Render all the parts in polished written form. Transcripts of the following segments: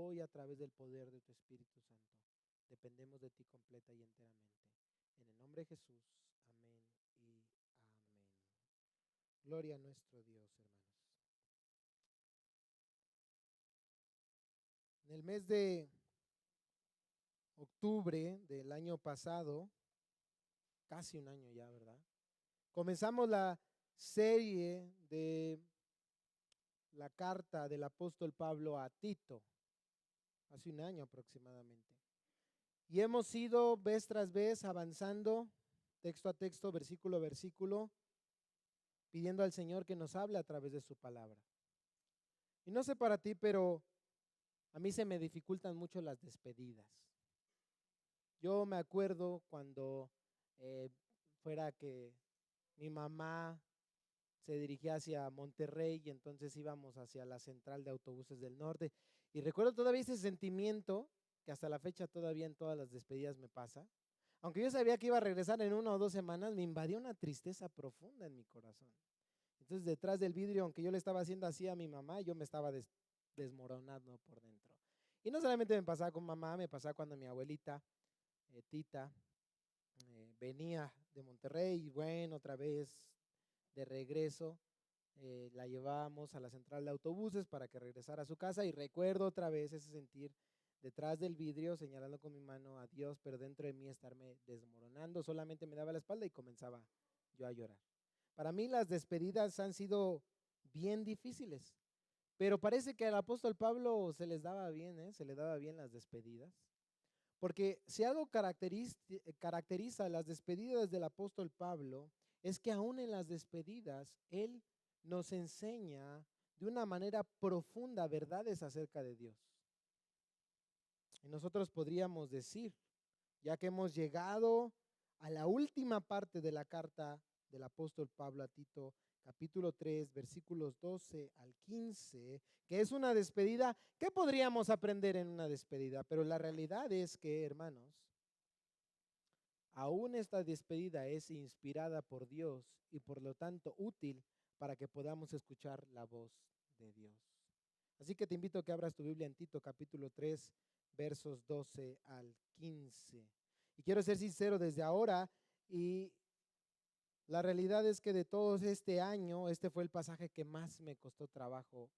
hoy a través del poder de tu Espíritu Santo. Dependemos de ti completa y enteramente. En el nombre de Jesús, amén y amén. Gloria a nuestro Dios, hermanos. En el mes de octubre del año pasado, casi un año ya, ¿verdad? Comenzamos la serie de la carta del apóstol Pablo a Tito, hace un año aproximadamente. Y hemos ido vez tras vez avanzando, texto a texto, versículo a versículo, pidiendo al Señor que nos hable a través de su palabra. Y no sé para ti, pero a mí se me dificultan mucho las despedidas. Yo me acuerdo cuando fuera que mi mamá se dirigía hacia Monterrey y entonces íbamos hacia la central de autobuses del norte. Y recuerdo todavía ese sentimiento que hasta la fecha todavía en todas las despedidas me pasa. Aunque yo sabía que iba a regresar en 1 o 2 semanas, me invadió una tristeza profunda en mi corazón. Entonces detrás del vidrio, aunque yo le estaba haciendo así a mi mamá, yo me estaba desmoronando por dentro. Y no solamente me pasaba con mamá, me pasaba cuando mi abuelita, Tita, venía de Monterrey y bueno, otra vez de regreso, la llevábamos a la central de autobuses para que regresara a su casa y recuerdo otra vez ese sentir detrás del vidrio señalando con mi mano a Dios, pero dentro de mí estarme desmoronando, solamente me daba la espalda y comenzaba yo a llorar. Para mí las despedidas han sido bien difíciles, pero parece que al apóstol Pablo se les daba bien, se le daba bien las despedidas. Porque si algo caracteriza las despedidas del apóstol Pablo, es que aún en las despedidas, él nos enseña de una manera profunda verdades acerca de Dios. Y nosotros podríamos decir, ya que hemos llegado a la última parte de la carta del apóstol Pablo a Tito, capítulo 3, versículos 12 al 15, que es una despedida. ¿Qué podríamos aprender en una despedida? Pero la realidad es que, hermanos, aún esta despedida es inspirada por Dios y por lo tanto útil para que podamos escuchar la voz de Dios. Así que te invito a que abras tu Biblia en Tito capítulo 3, versos 12 al 15. Y quiero ser sincero desde ahora, y la realidad es que de todos este año, este fue el pasaje que más me costó trabajo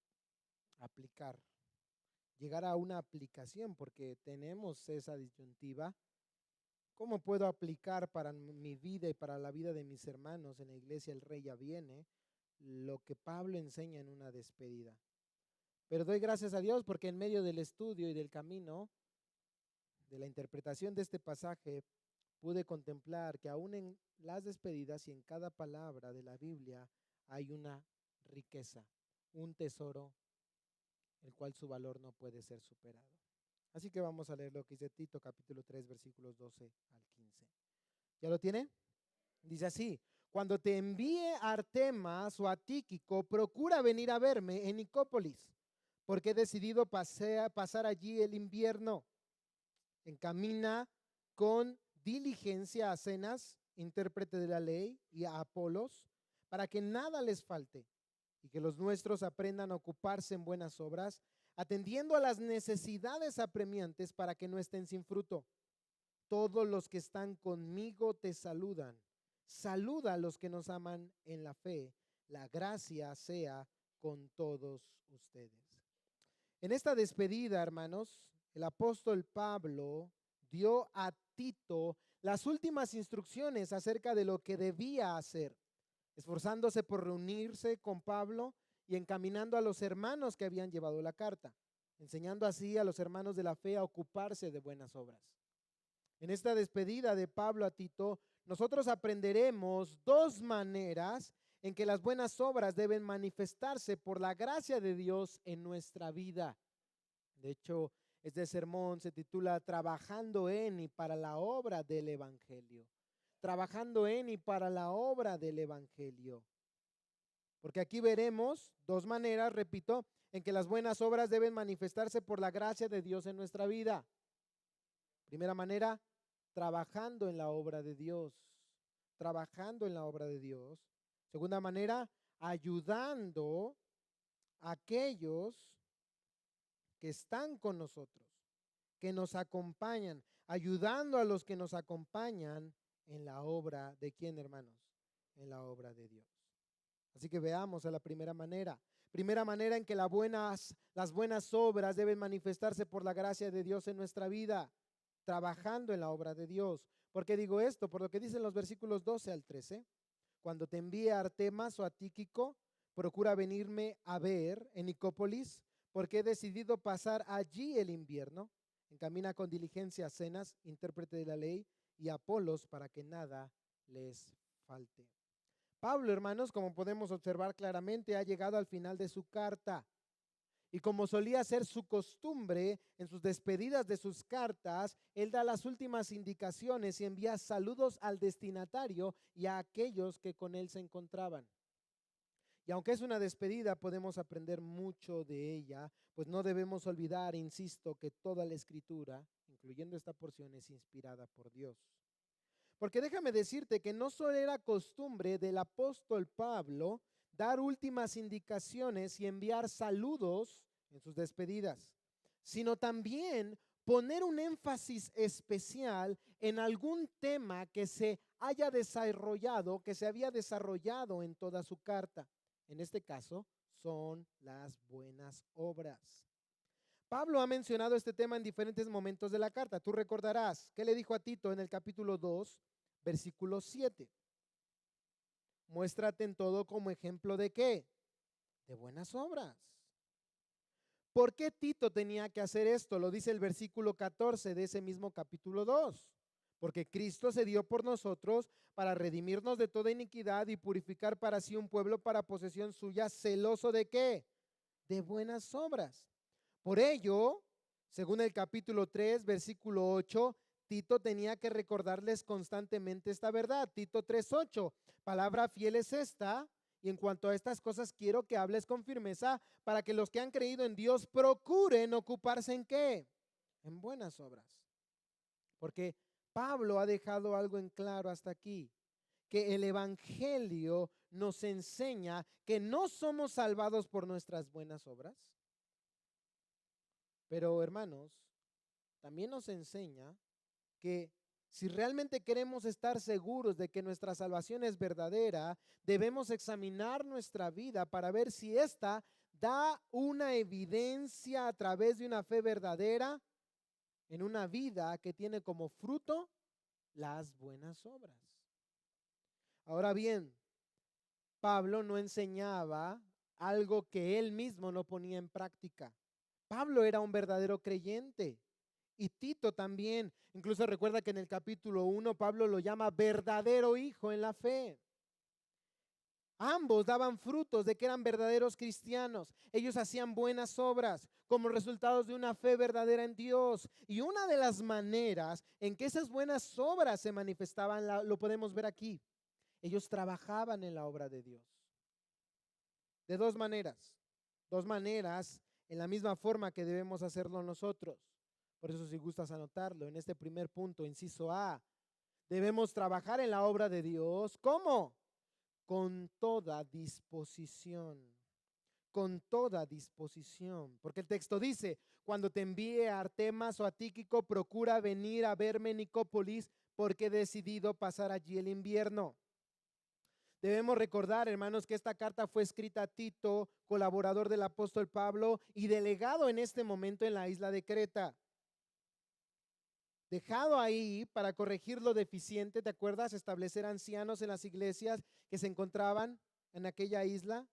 aplicar, llegar a una aplicación, porque tenemos esa disyuntiva. ¿Cómo puedo aplicar para mi vida y para la vida de mis hermanos en la iglesia El Rey ya viene lo que Pablo enseña en una despedida? Pero doy gracias a Dios porque en medio del estudio y del camino de la interpretación de este pasaje pude contemplar que aún en las despedidas y en cada palabra de la Biblia hay una riqueza, un tesoro, el cual su valor no puede ser superado. Así que vamos a leer lo que dice Tito capítulo 3 versículos 12 al 15. ¿Ya lo tiene? Dice así: cuando te envíe Artemas o a Tíquico, procura venir a verme en Nicópolis, porque he decidido pasar allí el invierno. Encamina con diligencia a Zenas, intérprete de la ley, y a Apolos, para que nada les falte y que los nuestros aprendan a ocuparse en buenas obras, atendiendo a las necesidades apremiantes para que no estén sin fruto. Todos los que están conmigo te saludan. Saluda a los que nos aman en la fe. La gracia sea con todos ustedes. En esta despedida, hermanos, el apóstol Pablo dio a Tito las últimas instrucciones acerca de lo que debía hacer, esforzándose por reunirse con Pablo y encaminando a los hermanos que habían llevado la carta, enseñando así a los hermanos de la fe a ocuparse de buenas obras. En esta despedida de Pablo a Tito, nosotros aprenderemos dos maneras en que las buenas obras deben manifestarse por la gracia de Dios en nuestra vida. De hecho, este sermón se titula Trabajando en y para la obra del Evangelio. Trabajando en y para la obra del Evangelio. Porque aquí veremos dos maneras, repito, en que las buenas obras deben manifestarse por la gracia de Dios en nuestra vida. Primera manera, trabajando en la obra de Dios. Trabajando en la obra de Dios. Segunda manera, ayudando a aquellos que están con nosotros, que nos acompañan, ayudando a los que nos acompañan en la obra de ¿quién, hermanos? En la obra de Dios. Así que veamos a la primera manera. Primera manera en que las buenas obras deben manifestarse por la gracia de Dios en nuestra vida, trabajando en la obra de Dios. ¿Por qué digo esto? Por lo que dicen los versículos 12 al 13. Cuando te envíe a Artemas o a Tíquico, procura venirme a ver en Nicópolis, porque he decidido pasar allí el invierno. Encamina con diligencia a Zenas, intérprete de la ley, y a Apolos, para que nada les falte. Pablo, hermanos, como podemos observar claramente, ha llegado al final de su carta. Y como solía ser su costumbre, en sus despedidas de sus cartas, él da las últimas indicaciones y envía saludos al destinatario y a aquellos que con él se encontraban. Y aunque es una despedida, podemos aprender mucho de ella, pues no debemos olvidar, insisto, que toda la escritura, incluyendo esta porción, es inspirada por Dios. Porque déjame decirte que no solo era costumbre del apóstol Pablo dar últimas indicaciones y enviar saludos en sus despedidas, sino también poner un énfasis especial en algún tema que se haya desarrollado, que se había desarrollado en toda su carta. En este caso, son las buenas obras. Pablo ha mencionado este tema en diferentes momentos de la carta. Tú recordarás que le dijo a Tito en el capítulo 2, versículo 7. Muéstrate en todo como ejemplo de ¿qué? De buenas obras. ¿Por qué Tito tenía que hacer esto? Lo dice el versículo 14 de ese mismo capítulo 2. Porque Cristo se dio por nosotros para redimirnos de toda iniquidad y purificar para sí un pueblo para posesión suya, celoso ¿de qué? De buenas obras. Por ello, según el capítulo 3, versículo 8, Tito tenía que recordarles constantemente esta verdad. Tito 3:8, palabra fiel es esta, y en cuanto a estas cosas quiero que hables con firmeza para que los que han creído en Dios procuren ocuparse en ¿qué? En buenas obras. Porque Pablo ha dejado algo en claro hasta aquí, que el evangelio nos enseña que no somos salvados por nuestras buenas obras, pero hermanos, también nos enseña que si realmente queremos estar seguros de que nuestra salvación es verdadera, debemos examinar nuestra vida para ver si ésta da una evidencia a través de una fe verdadera en una vida que tiene como fruto las buenas obras. Ahora bien, Pablo no enseñaba algo que él mismo no ponía en práctica. Pablo era un verdadero creyente. Y Tito también. Incluso recuerda que en el capítulo 1 Pablo lo llama verdadero hijo en la fe. Ambos daban frutos de que eran verdaderos cristianos. Ellos hacían buenas obras como resultados de una fe verdadera en Dios. Y una de las maneras en que esas buenas obras se manifestaban, lo podemos ver aquí. Ellos trabajaban en la obra de Dios. De dos maneras. Dos maneras en la misma forma que debemos hacerlo nosotros. Por eso, si gustas anotarlo, en este primer punto, inciso A, debemos trabajar en la obra de Dios. ¿Cómo? Con toda disposición. Con toda disposición. Porque el texto dice, cuando te envíe a Artemas o a Tíquico, procura venir a verme en Nicópolis, porque he decidido pasar allí el invierno. Debemos recordar, hermanos, que esta carta fue escrita a Tito, colaborador del apóstol Pablo y delegado en este momento en la isla de Creta. Dejado ahí para corregir lo deficiente, ¿te acuerdas? Establecer ancianos en las iglesias que se encontraban en aquella isla.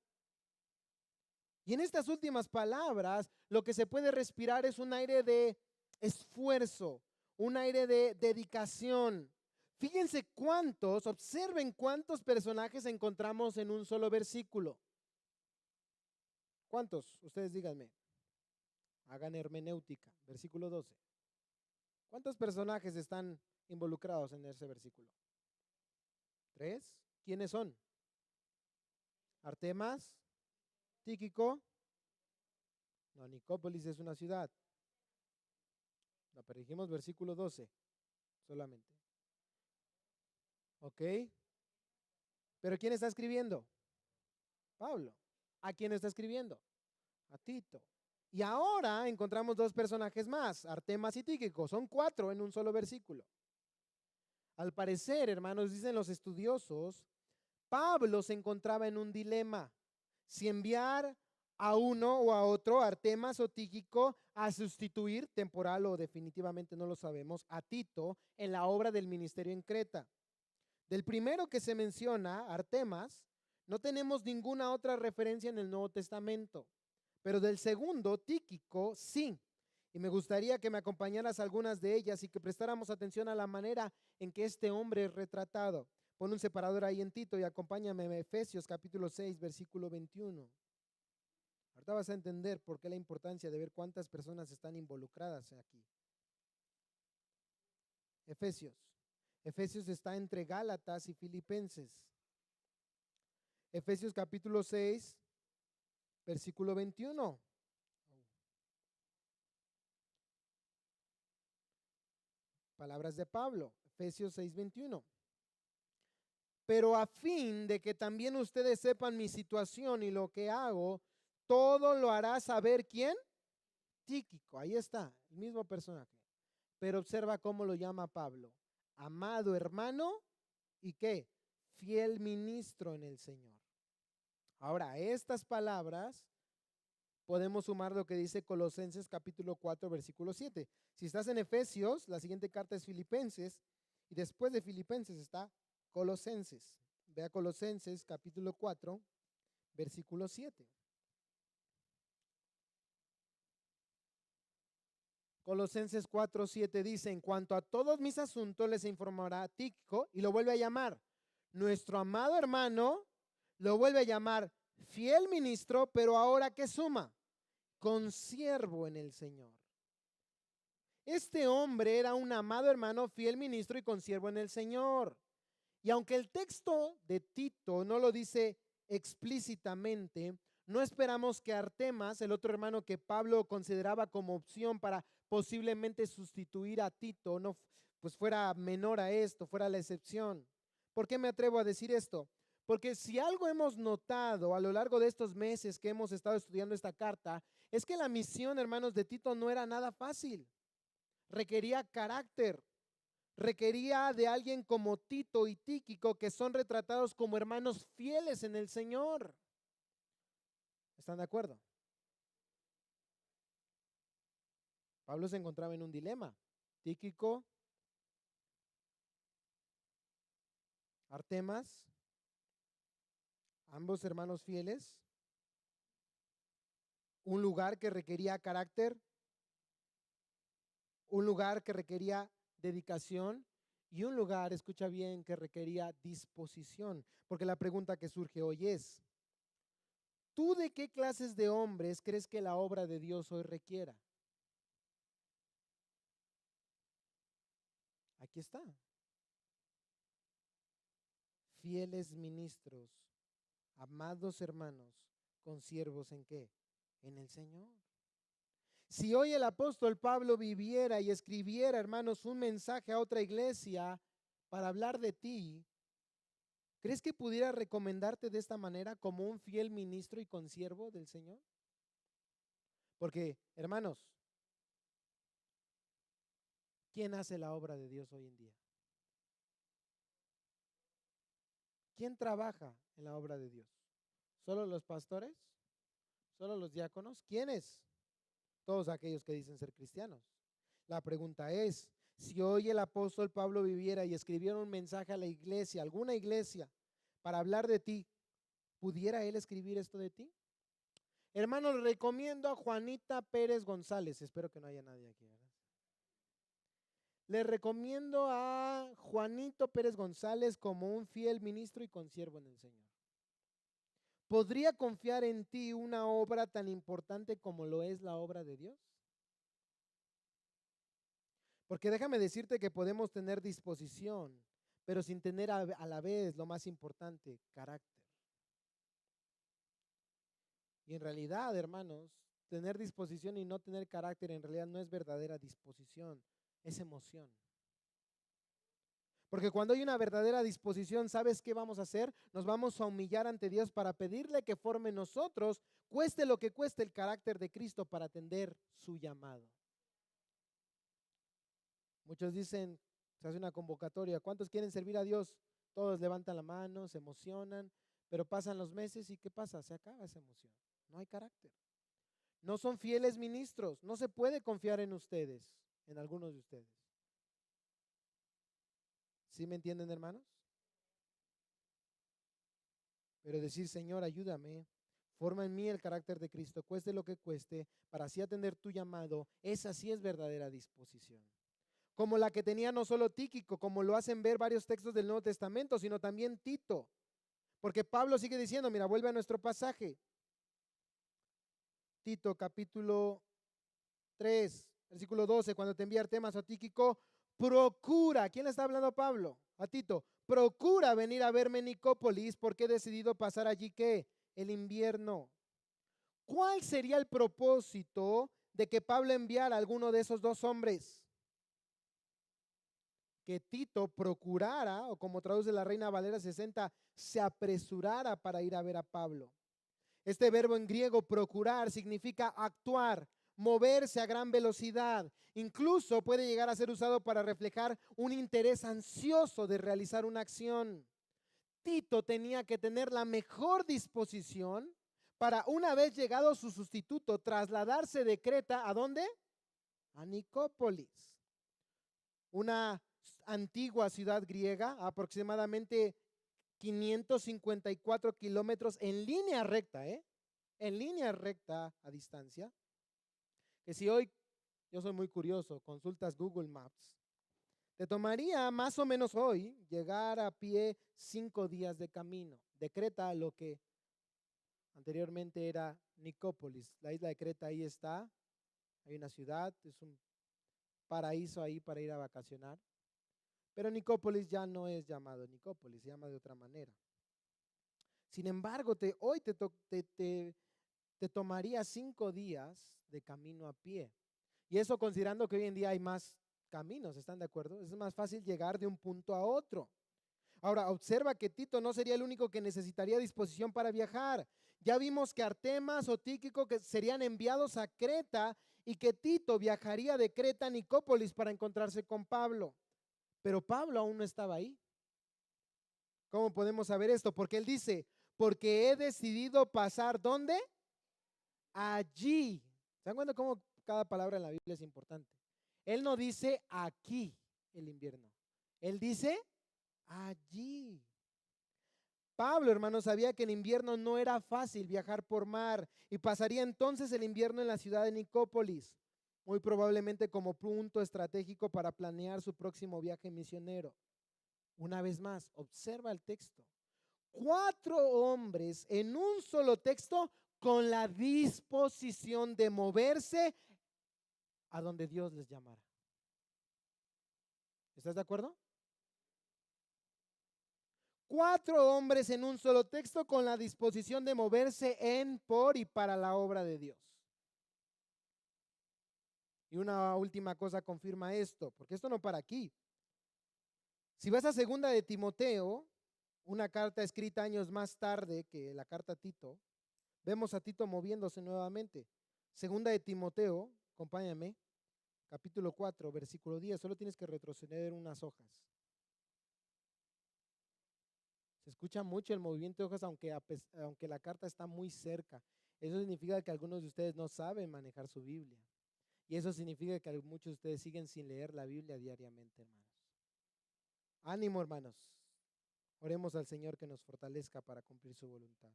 Y en estas últimas palabras, lo que se puede respirar es un aire de esfuerzo, un aire de dedicación. Fíjense observen cuántos personajes encontramos en un solo versículo. ¿Cuántos? Ustedes díganme. Hagan hermenéutica. Versículo 12. ¿Cuántos personajes están involucrados en ese versículo? 3. ¿Quiénes son? Artemas, Tíquico. No, Nicópolis es una ciudad. No, pero dijimos versículo 12 solamente. ¿Ok? ¿Pero quién está escribiendo? Pablo. ¿A quién está escribiendo? A Tito. Y ahora encontramos dos personajes más, Artemas y Tíquico. Son 4 en un solo versículo. Al parecer, hermanos, dicen los estudiosos, Pablo se encontraba en un dilema. Si enviar a uno o a otro, Artemas o Tíquico, a sustituir temporal o definitivamente no lo sabemos, a Tito en la obra del ministerio en Creta. Del primero que se menciona, Artemas, no tenemos ninguna otra referencia en el Nuevo Testamento, pero del segundo, Tíquico, sí. Y me gustaría que me acompañaras a algunas de ellas y que prestáramos atención a la manera en que este hombre es retratado. Pon un separador ahí en Tito y acompáñame a Efesios capítulo 6, versículo 21. Ahorita vas a entender por qué la importancia de ver cuántas personas están involucradas aquí. Efesios. Efesios está entre Gálatas y Filipenses. Efesios capítulo 6, versículo 21. Palabras de Pablo, Efesios 6, 21. Pero a fin de que también ustedes sepan mi situación y lo que hago, todo lo hará saber ¿quién? Tíquico, ahí está, el mismo personaje. Pero observa cómo lo llama Pablo. Amado hermano y ¿qué? Fiel ministro en el Señor. Ahora, a estas palabras podemos sumar lo que dice Colosenses capítulo 4, versículo 7. Si estás en Efesios, la siguiente carta es Filipenses y después de Filipenses está Colosenses. Ve a Colosenses capítulo 4, versículo 7. Colosenses 4, 7 dice, en cuanto a todos mis asuntos les informará Tíquico, y lo vuelve a llamar nuestro amado hermano, lo vuelve a llamar fiel ministro, pero ahora ¿qué suma? Consiervo en el Señor. Este hombre era un amado hermano, fiel ministro y consiervo en el Señor. Y aunque el texto de Tito no lo dice explícitamente, no esperamos que Artemas, el otro hermano que Pablo consideraba como opción para posiblemente sustituir a Tito, no, pues fuera menor a esto, fuera la excepción. ¿Por qué me atrevo a decir esto? Porque si algo hemos notado a lo largo de estos meses que hemos estado estudiando esta carta, es que la misión, hermanos, de Tito no era nada fácil. Requería carácter, requería de alguien como Tito y Tíquico, que son retratados como hermanos fieles en el Señor. ¿Están de acuerdo? Pablo se encontraba en un dilema. Tíquico, Artemas, ambos hermanos fieles, un lugar que requería carácter, un lugar que requería dedicación y un lugar, escucha bien, que requería disposición. Porque la pregunta que surge hoy es, ¿tú de qué clases de hombres crees que la obra de Dios hoy requiera? Aquí está. Fieles ministros, amados hermanos, consiervos en qué? En el Señor. Si hoy el apóstol Pablo viviera y escribiera, hermanos, un mensaje a otra iglesia para hablar de ti, ¿crees que pudiera recomendarte de esta manera como un fiel ministro y consiervo del Señor? Porque, hermanos, ¿quién hace la obra de Dios hoy en día? ¿Quién trabaja en la obra de Dios? ¿Solo los pastores? ¿Solo los diáconos? ¿Quiénes? Todos aquellos que dicen ser cristianos. La pregunta es, si hoy el apóstol Pablo viviera y escribiera un mensaje a la iglesia, alguna iglesia, para hablar de ti, ¿pudiera él escribir esto de ti? Hermano, le recomiendo a Juanita Pérez González. Espero que no haya nadie aquí, ¿verdad? Le recomiendo a Juanito Pérez González como un fiel ministro y consiervo en el Señor. ¿Podría confiar en ti una obra tan importante como lo es la obra de Dios? Porque déjame decirte que podemos tener disposición, pero sin tener a la vez lo más importante, carácter. Y en realidad, hermanos, tener disposición y no tener carácter en realidad no es verdadera disposición, es emoción. Porque cuando hay una verdadera disposición, ¿sabes qué vamos a hacer? Nos vamos a humillar ante Dios para pedirle que forme en nosotros, cueste lo que cueste, el carácter de Cristo para atender su llamado. Muchos dicen, se hace una convocatoria, ¿cuántos quieren servir a Dios? Todos levantan la mano, se emocionan, pero pasan los meses y ¿qué pasa? Se acaba esa emoción. No hay carácter. No son fieles ministros. No se puede confiar en ustedes, en algunos de ustedes. ¿Sí me entienden, hermanos? Pero decir, Señor, ayúdame, forma en mí el carácter de Cristo, cueste lo que cueste, para así atender tu llamado, esa sí es verdadera disposición. Como la que tenía no solo Tíquico, como lo hacen ver varios textos del Nuevo Testamento, sino también Tito. Porque Pablo sigue diciendo, mira, vuelve a nuestro pasaje. Tito capítulo 3, versículo 12, cuando te envía Artemas a Tíquico, procura, ¿quién le está hablando a Pablo? A Tito, procura venir a verme en Nicópolis porque he decidido pasar allí, ¿qué? El invierno. ¿Cuál sería el propósito de que Pablo enviara a alguno de esos dos hombres? Que Tito procurara, o como traduce la Reina Valera 60, se apresurara para ir a ver a Pablo. Este verbo en griego, procurar, significa actuar, moverse a gran velocidad. Incluso puede llegar a ser usado para reflejar un interés ansioso de realizar una acción. Tito tenía que tener la mejor disposición para, una vez llegado su sustituto, trasladarse de Creta, ¿a dónde? A Nicópolis, una antigua ciudad griega, aproximadamente 554 kilómetros en línea recta, en línea recta a distancia, que si hoy, yo soy muy curioso, consultas Google Maps, te tomaría más o menos hoy llegar a pie 5 días de camino, de Creta a lo que anteriormente era Nicópolis. La isla de Creta ahí está, hay una ciudad, es un paraíso ahí para ir a vacacionar, pero Nicópolis ya no es llamado Nicópolis, se llama de otra manera. Sin embargo, hoy te tomaría 5 días de camino a pie. Y eso considerando que hoy en día hay más caminos, ¿están de acuerdo? Es más fácil llegar de un punto a otro. Ahora, observa que Tito no sería el único que necesitaría disposición para viajar. Ya vimos que Artemas o Tíquico que serían enviados a Creta y que Tito viajaría de Creta a Nicópolis para encontrarse con Pablo. Pero Pablo aún no estaba ahí. ¿Cómo podemos saber esto? Porque él dice, porque he decidido pasar, ¿dónde? Allí. ¿Se dan cuenta cómo cada palabra en la Biblia es importante? Él no dice aquí el invierno. Él dice allí. Pablo, hermano, sabía que en invierno no era fácil viajar por mar y pasaría entonces el invierno en la ciudad de Nicópolis, muy probablemente como punto estratégico para planear su próximo viaje misionero. Una vez más, observa el texto. 4 hombres en un solo texto con la disposición de moverse a donde Dios les llamara. ¿Estás de acuerdo? 4 hombres en un solo texto con la disposición de moverse en, por y para la obra de Dios. Y una última cosa confirma esto, porque esto no para aquí. Si vas a segunda de Timoteo, una carta escrita años más tarde que la carta a Tito, vemos a Tito moviéndose nuevamente. Segunda de Timoteo, acompáñame, capítulo 4, versículo 10, solo tienes que retroceder unas hojas. Se escucha mucho el movimiento de hojas, aunque la carta está muy cerca. Eso significa que algunos de ustedes no saben manejar su Biblia. Y eso significa que muchos de ustedes siguen sin leer la Biblia diariamente, hermanos. Ánimo, hermanos. Oremos al Señor que nos fortalezca para cumplir su voluntad.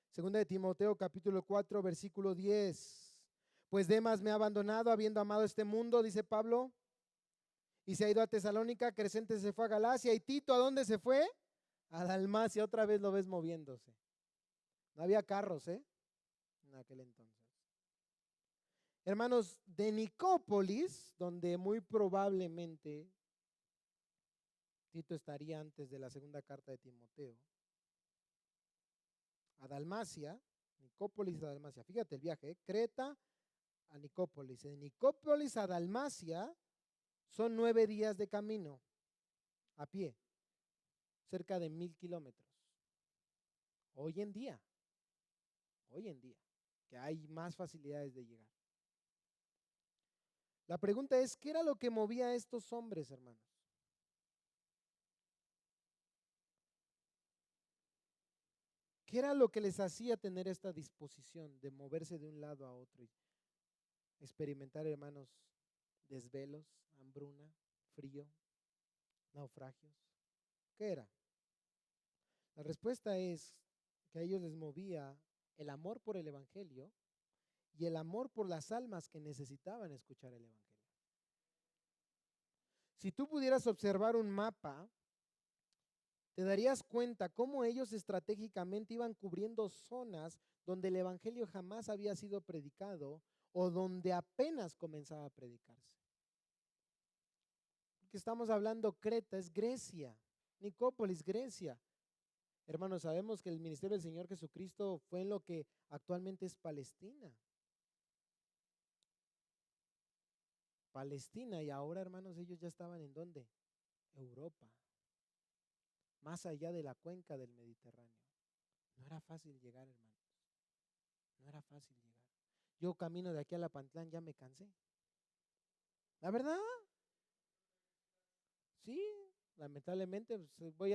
Segunda de Timoteo, capítulo 4, versículo 10. Pues Demas me ha abandonado habiendo amado este mundo, dice Pablo, y se ha ido a Tesalónica. Crescente se fue a Galacia. ¿Y Tito a dónde se fue? A Dalmacia. Otra vez lo ves moviéndose. No había carros, en aquel entonces. Hermanos, de Nicópolis, donde muy probablemente Tito estaría antes de la segunda carta de Timoteo, a Dalmacia, Nicópolis a Dalmacia. Fíjate el viaje, Creta a Nicópolis. De Nicópolis a Dalmacia son 9 días de camino. a pie, cerca de 1,000 kilómetros. Hoy en día, que hay más facilidades de llegar. La pregunta es, ¿qué era lo que movía a estos hombres, hermanos? ¿Qué era lo que les hacía tener esta disposición de moverse de un lado a otro y experimentar, hermanos, desvelos, hambruna, frío, naufragios? ¿Qué era? La respuesta es que a ellos les movía el amor por el evangelio y el amor por las almas que necesitaban escuchar el evangelio. Si tú pudieras observar un mapa, te darías cuenta cómo ellos estratégicamente iban cubriendo zonas donde el evangelio jamás había sido predicado o donde apenas comenzaba a predicarse. Porque estamos hablando, Creta es Grecia, Nicópolis, Grecia. Hermanos, sabemos que el ministerio del Señor Jesucristo fue en lo que actualmente es Palestina. Palestina, y ahora, hermanos, ellos ya estaban ¿en dónde? Europa, más allá de la cuenca del Mediterráneo. No era fácil llegar, hermanos. No era fácil llegar. Yo camino de aquí a La Pantlán, ya me cansé. ¿La verdad? Sí, lamentablemente voy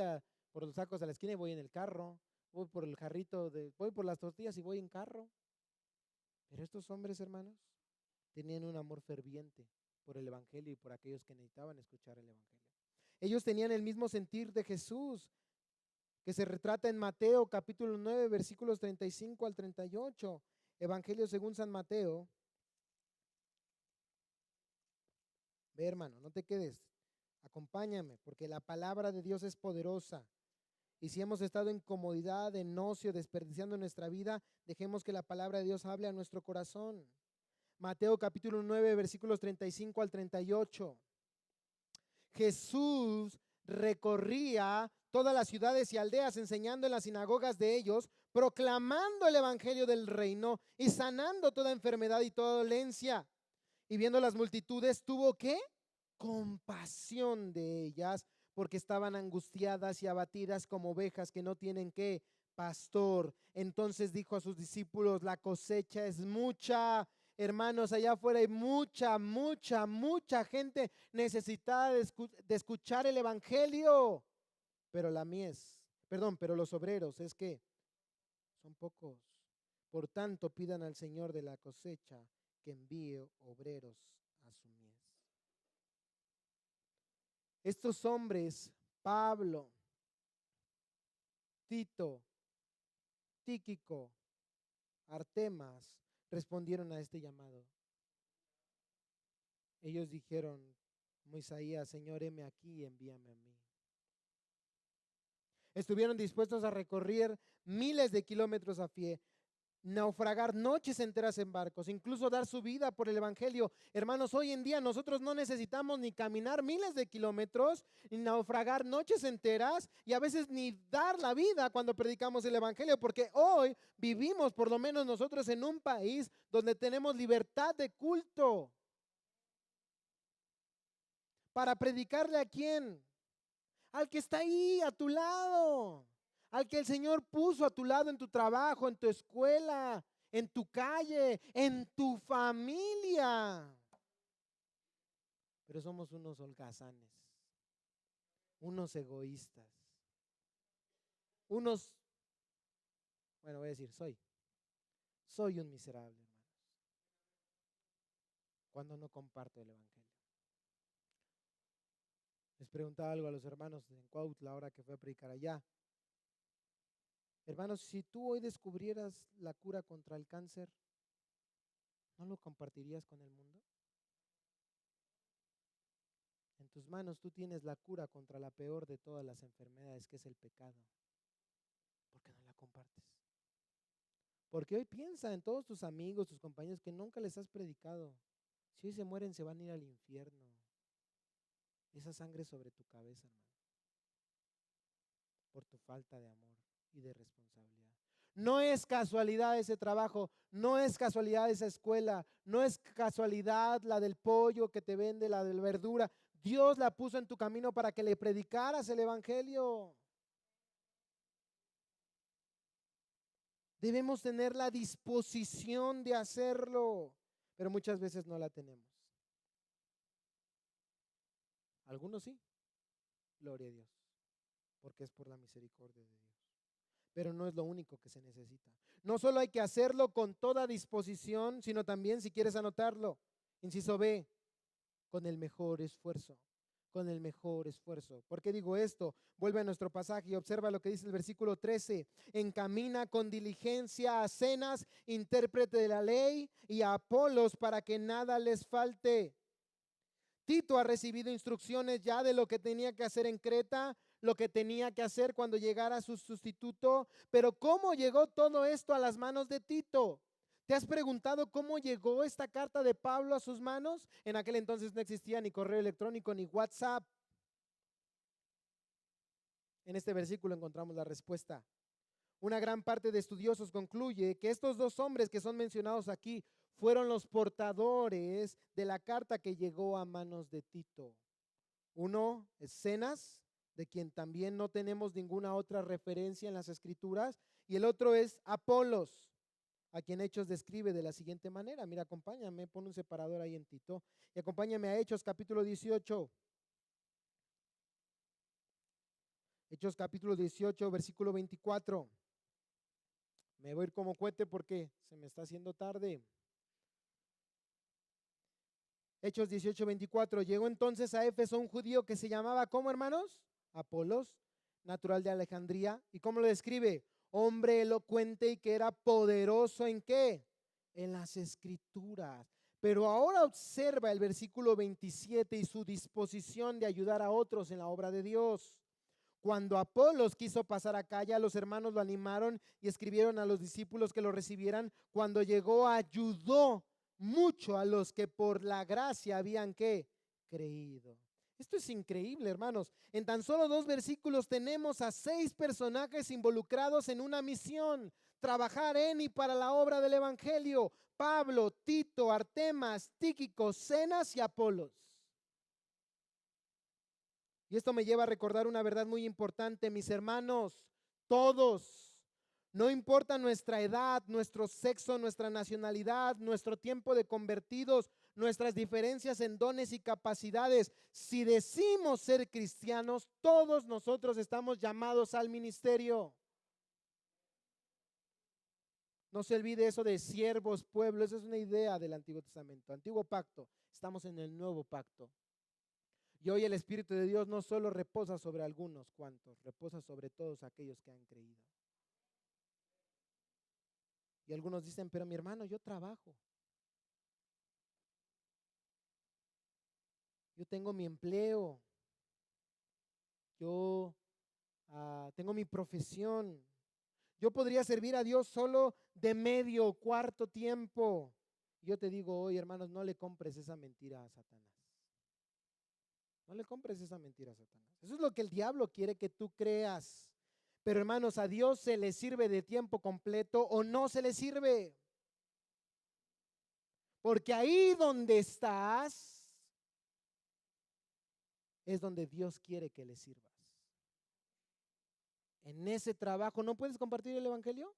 por los sacos a la esquina y voy en el carro. Voy por el jarrito, voy por las tortillas y voy en carro. Pero estos hombres, hermanos, tenían un amor ferviente por el evangelio y por aquellos que necesitaban escuchar el evangelio. Ellos tenían el mismo sentir de Jesús, que se retrata en Mateo capítulo 9, versículos 35 al 38. Evangelio según San Mateo. Ve, hermano, no te quedes. Acompáñame, porque la palabra de Dios es poderosa. Y si hemos estado en comodidad, en ocio, desperdiciando nuestra vida, dejemos que la palabra de Dios hable a nuestro corazón. Mateo capítulo 9, versículos 35 al 38. Jesús recorría todas las ciudades y aldeas, enseñando en las sinagogas de ellos, proclamando el evangelio del reino y sanando toda enfermedad y toda dolencia. Y viendo las multitudes, tuvo ¿qué? Compasión de ellas, porque estaban angustiadas y abatidas como ovejas que no tienen ¿qué? Pastor. Entonces dijo a sus discípulos: la cosecha es mucha, hermanos, allá afuera hay mucha gente necesitada de escuchar el evangelio, pero pero los obreros es que son pocos. Por tanto, pidan al Señor de la cosecha que envíe obreros a su mies. Estos hombres, Pablo, Tito, Tíquico, Artemas, respondieron a este llamado. Ellos dijeron, como Isaías: Señor, heme aquí, envíame a mí. Estuvieron dispuestos a recorrer miles de kilómetros a pie, naufragar noches enteras en barcos, incluso dar su vida por el evangelio. Hermanos, hoy en día nosotros no necesitamos ni caminar miles de kilómetros, ni naufragar noches enteras, y a veces ni dar la vida cuando predicamos el evangelio, porque hoy vivimos, por lo menos nosotros, en un país donde tenemos libertad de culto. ¿Para predicarle a quién? Al que está ahí a tu lado, al que el Señor puso a tu lado en tu trabajo, en tu escuela, en tu calle, en tu familia. Pero somos unos holgazanes, unos egoístas, voy a decir, soy un miserable, hermanos, cuando no comparto el evangelio. Les preguntaba algo a los hermanos en Cuautla, la hora que fue a predicar allá. Hermanos, si tú hoy descubrieras la cura contra el cáncer, ¿no lo compartirías con el mundo? En tus manos tú tienes la cura contra la peor de todas las enfermedades, que es el pecado. ¿Por qué no la compartes? Porque hoy piensa en todos tus amigos, tus compañeros que nunca les has predicado. Si hoy se mueren, se van a ir al infierno. Esa sangre sobre tu cabeza, hermano, por tu falta de amor y de responsabilidad. No es casualidad ese trabajo, no es casualidad esa escuela, no es casualidad la del pollo que te vende, la de la verdura. Dios la puso en tu camino para que le predicaras el evangelio. Debemos tener la disposición de hacerlo, pero muchas veces no la tenemos. Algunos sí, gloria a Dios, porque es por la misericordia de Dios. Pero no es lo único que se necesita. No solo hay que hacerlo con toda disposición, sino también, si quieres anotarlo, inciso B, con el mejor esfuerzo. Con el mejor esfuerzo. ¿Por qué digo esto? Vuelve a nuestro pasaje y observa lo que dice el versículo 13. Encamina con diligencia a Zenas, intérprete de la ley, y a Apolos, para que nada les falte. Tito ha recibido instrucciones ya de lo que tenía que hacer en Creta, lo que tenía que hacer cuando llegara su sustituto. Pero ¿cómo llegó todo esto a las manos de Tito? ¿Te has preguntado cómo llegó esta carta de Pablo a sus manos? En aquel entonces no existía ni correo electrónico ni WhatsApp. En este versículo encontramos la respuesta. Una gran parte de estudiosos concluye que estos dos hombres que son mencionados aquí fueron los portadores de la carta que llegó a manos de Tito. Uno es Zenas, de quien también no tenemos ninguna otra referencia en las Escrituras, y el otro es Apolos, a quien Hechos describe de la siguiente manera. Mira, acompáñame, pon un separador ahí en Tito, y acompáñame a Hechos capítulo 18. Hechos capítulo 18, versículo 24. Me voy a ir como cohete porque se me está haciendo tarde. Hechos 18, 24. Llegó entonces a Éfeso un judío que se llamaba, ¿cómo, hermanos? Apolos, natural de Alejandría. ¿Y cómo lo describe? Hombre elocuente y que era poderoso ¿en qué? En las Escrituras. Pero ahora observa el versículo 27 y su disposición de ayudar a otros en la obra de Dios. Cuando Apolos quiso pasar acá, ya los hermanos lo animaron y escribieron a los discípulos que lo recibieran. Cuando llegó, ayudó mucho a los que por la gracia habían ¿qué? Creído. Esto es increíble, hermanos. En tan solo 2 versículos tenemos a 6 personajes involucrados en una misión: trabajar en y para la obra del evangelio. Pablo, Tito, Artemas, Tíquico, Zenas y Apolos. Y esto me lleva a recordar una verdad muy importante, mis hermanos, todos, no importa nuestra edad, nuestro sexo, nuestra nacionalidad, nuestro tiempo de convertidos, nuestras diferencias en dones y capacidades, si decimos ser cristianos, todos nosotros estamos llamados al ministerio. No se olvide eso de siervos, pueblo, esa es una idea del Antiguo Testamento, Antiguo Pacto, estamos en el Nuevo Pacto. Y hoy el Espíritu de Dios no solo reposa sobre algunos cuantos, reposa sobre todos aquellos que han creído. Y algunos dicen, pero mi hermano, yo trabajo. Yo tengo mi empleo. Yo tengo mi profesión. Yo podría servir a Dios solo de medio o cuarto tiempo. Yo te digo hoy, hermanos, no le compres esa mentira a Satanás. No le compres esa mentira a Satanás. Eso es lo que el diablo quiere que tú creas. Pero hermanos, a Dios se le sirve de tiempo completo o no se le sirve. Porque ahí donde estás es donde Dios quiere que le sirvas. En ese trabajo no puedes compartir el evangelio.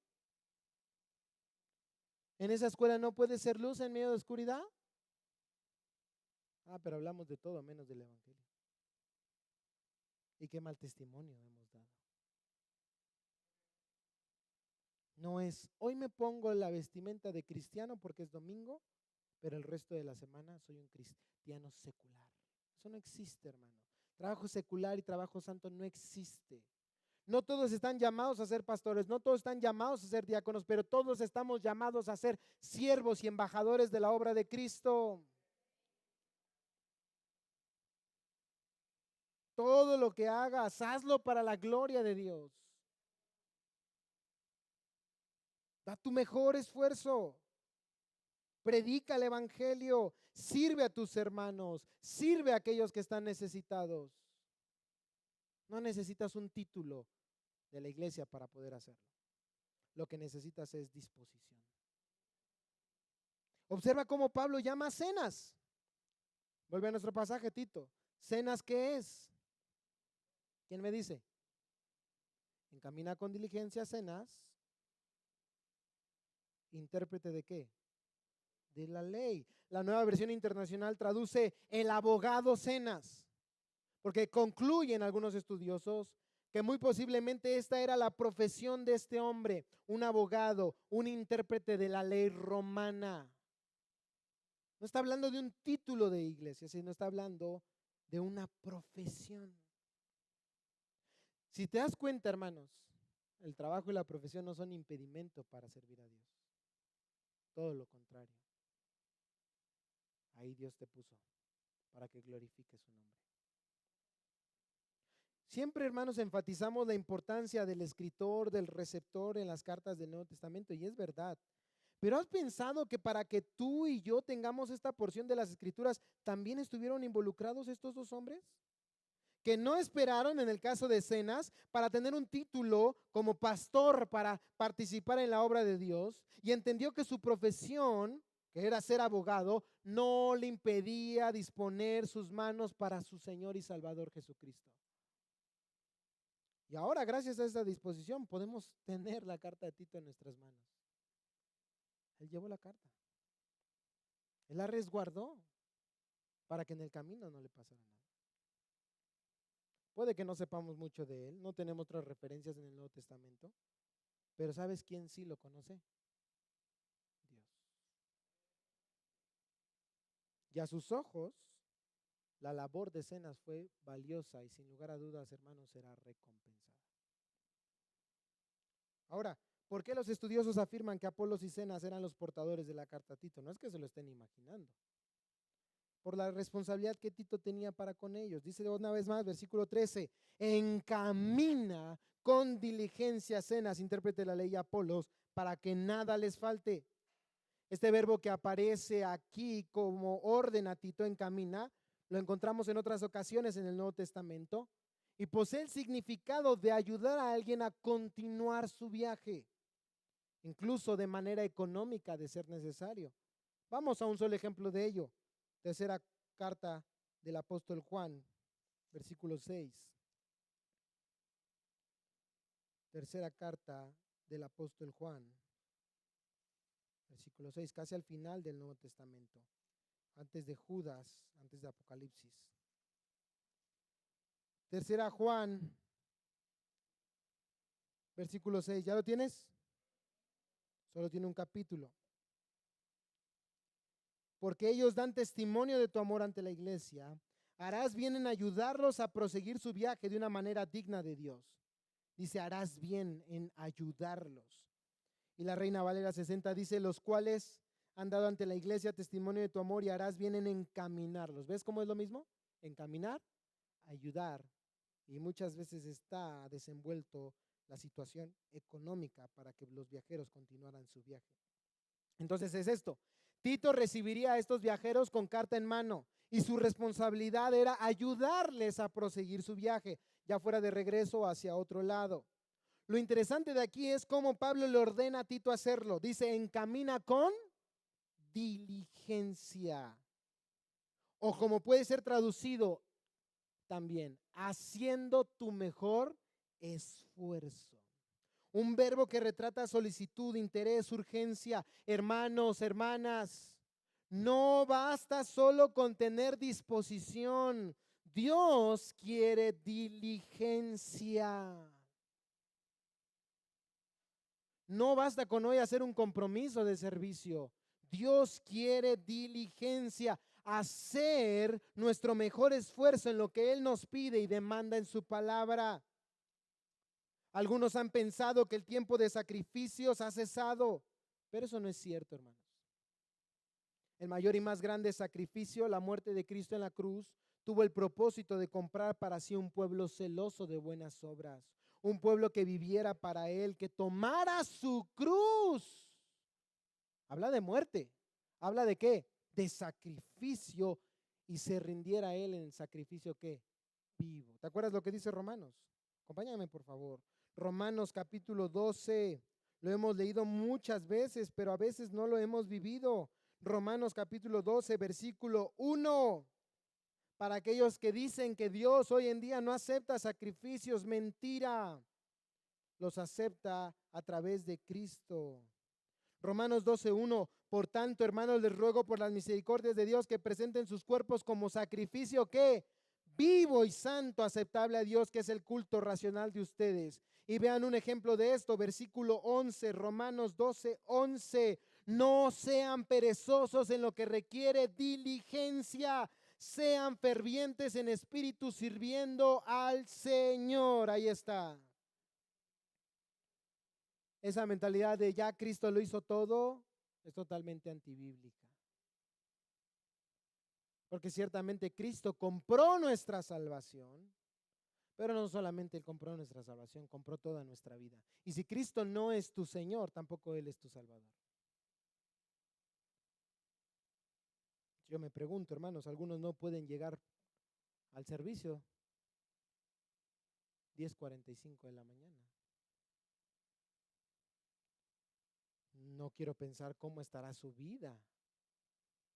En esa escuela no puedes ser luz en medio de oscuridad. Pero hablamos de todo menos del evangelio. Y qué mal testimonio hemos dado. No es, hoy me pongo la vestimenta de cristiano porque es domingo, pero el resto de la semana soy un cristiano secular. Eso no existe, hermano. Trabajo secular y trabajo santo no existe. No todos están llamados a ser pastores, no todos están llamados a ser diáconos, pero todos estamos llamados a ser siervos y embajadores de la obra de Cristo. Todo lo que hagas, hazlo para la gloria de Dios. Da tu mejor esfuerzo. Predica el evangelio, sirve a tus hermanos, sirve a aquellos que están necesitados. No necesitas un título de la iglesia para poder hacerlo. Lo que necesitas es disposición. Observa cómo Pablo llama a Zenas. Vuelve a nuestro pasaje, Tito. ¿Cenas qué es? ¿Quién me dice? Encamina con diligencia, cenas. ¿Intérprete de qué? De la ley. La Nueva Versión Internacional traduce el abogado cenas, porque concluyen algunos estudiosos que muy posiblemente esta era la profesión de este hombre, un abogado, un intérprete de la ley romana. No está hablando de un título de iglesia, sino está hablando de una profesión. Si te das cuenta, hermanos, el trabajo y la profesión no son impedimento para servir a Dios. Todo lo contrario. Ahí Dios te puso para que glorifique su nombre. Siempre, hermanos, enfatizamos la importancia del escritor, del receptor en las cartas del Nuevo Testamento, y es verdad. Pero ¿has pensado que para que tú y yo tengamos esta porción de las Escrituras, también estuvieron involucrados estos dos hombres? Que no esperaron, en el caso de Cenas, para tener un título como pastor para participar en la obra de Dios, y entendió que su profesión, que era ser abogado, no le impedía disponer sus manos para su Señor y Salvador Jesucristo. Y ahora, gracias a esa disposición, podemos tener la carta de Tito en nuestras manos. Él llevó la carta. Él la resguardó para que en el camino no le pasara nada. Puede que no sepamos mucho de él, no tenemos otras referencias en el Nuevo Testamento, pero ¿sabes quién sí lo conoce? Dios. Y a sus ojos, la labor de Cenas fue valiosa y sin lugar a dudas, hermanos, será recompensada. Ahora, ¿por qué los estudiosos afirman que Apolos y Cenas eran los portadores de la carta a Tito? No es que se lo estén imaginando. Por la responsabilidad que Tito tenía para con ellos. Dice una vez más, versículo 13, encamina con diligencia Cenas, intérprete de la ley, Apolos, para que nada les falte. Este verbo que aparece aquí como orden a Tito, encamina, lo encontramos en otras ocasiones en el Nuevo Testamento y posee el significado de ayudar a alguien a continuar su viaje, incluso de manera económica de ser necesario. Vamos a un solo ejemplo de ello. Tercera carta del apóstol Juan, versículo 6. Tercera carta del apóstol Juan, versículo 6, casi al final del Nuevo Testamento, antes de Judas, antes de Apocalipsis. Tercera Juan, versículo 6, ¿ya lo tienes? Solo tiene un capítulo. Porque ellos dan testimonio de tu amor ante la iglesia, harás bien en ayudarlos a proseguir su viaje de una manera digna de Dios. Dice, harás bien en ayudarlos. Y la Reina Valera 60 dice, los cuales han dado ante la iglesia testimonio de tu amor y harás bien en encaminarlos. ¿Ves cómo es lo mismo? Encaminar, ayudar. Y muchas veces está desenvuelto la situación económica para que los viajeros continuaran su viaje. Entonces es esto. Tito recibiría a estos viajeros con carta en mano y su responsabilidad era ayudarles a proseguir su viaje, ya fuera de regreso hacia otro lado. Lo interesante de aquí es cómo Pablo le ordena a Tito hacerlo. Dice, encamina con diligencia. O como puede ser traducido también, haciendo tu mejor esfuerzo. Un verbo que retrata solicitud, interés, urgencia. Hermanos, hermanas, no basta solo con tener disposición. Dios quiere diligencia. No basta con hoy hacer un compromiso de servicio. Dios quiere diligencia, hacer nuestro mejor esfuerzo en lo que Él nos pide y demanda en su palabra. Algunos han pensado que el tiempo de sacrificios ha cesado, pero eso no es cierto, hermanos. El mayor y más grande sacrificio, la muerte de Cristo en la cruz, tuvo el propósito de comprar para sí un pueblo celoso de buenas obras, un pueblo que viviera para Él, que tomara su cruz. Habla de muerte, habla de qué? De sacrificio, y se rindiera a Él en el sacrificio ¿qué? Vivo. ¿Te acuerdas lo que dice Romanos? Acompáñame, por favor. Romanos capítulo 12, lo hemos leído muchas veces, pero a veces no lo hemos vivido. Romanos capítulo 12, versículo 1. Para aquellos que dicen que Dios hoy en día no acepta sacrificios, mentira. Los acepta a través de Cristo. Romanos 12:1. Por tanto, hermanos, les ruego por las misericordias de Dios que presenten sus cuerpos como sacrificio, ¿qué? Vivo y santo, aceptable a Dios, que es el culto racional de ustedes. Y vean un ejemplo de esto, versículo 11, Romanos 12:11. No sean perezosos en lo que requiere diligencia, sean fervientes en espíritu sirviendo al Señor. Ahí está. Esa mentalidad de ya Cristo lo hizo todo es totalmente antibíblica. Porque ciertamente Cristo compró nuestra salvación, pero no solamente Él compró nuestra salvación, compró toda nuestra vida. Y si Cristo no es tu Señor, tampoco Él es tu Salvador. Yo me pregunto, hermanos, algunos no pueden llegar al servicio 10:45 de la mañana. No quiero pensar cómo estará su vida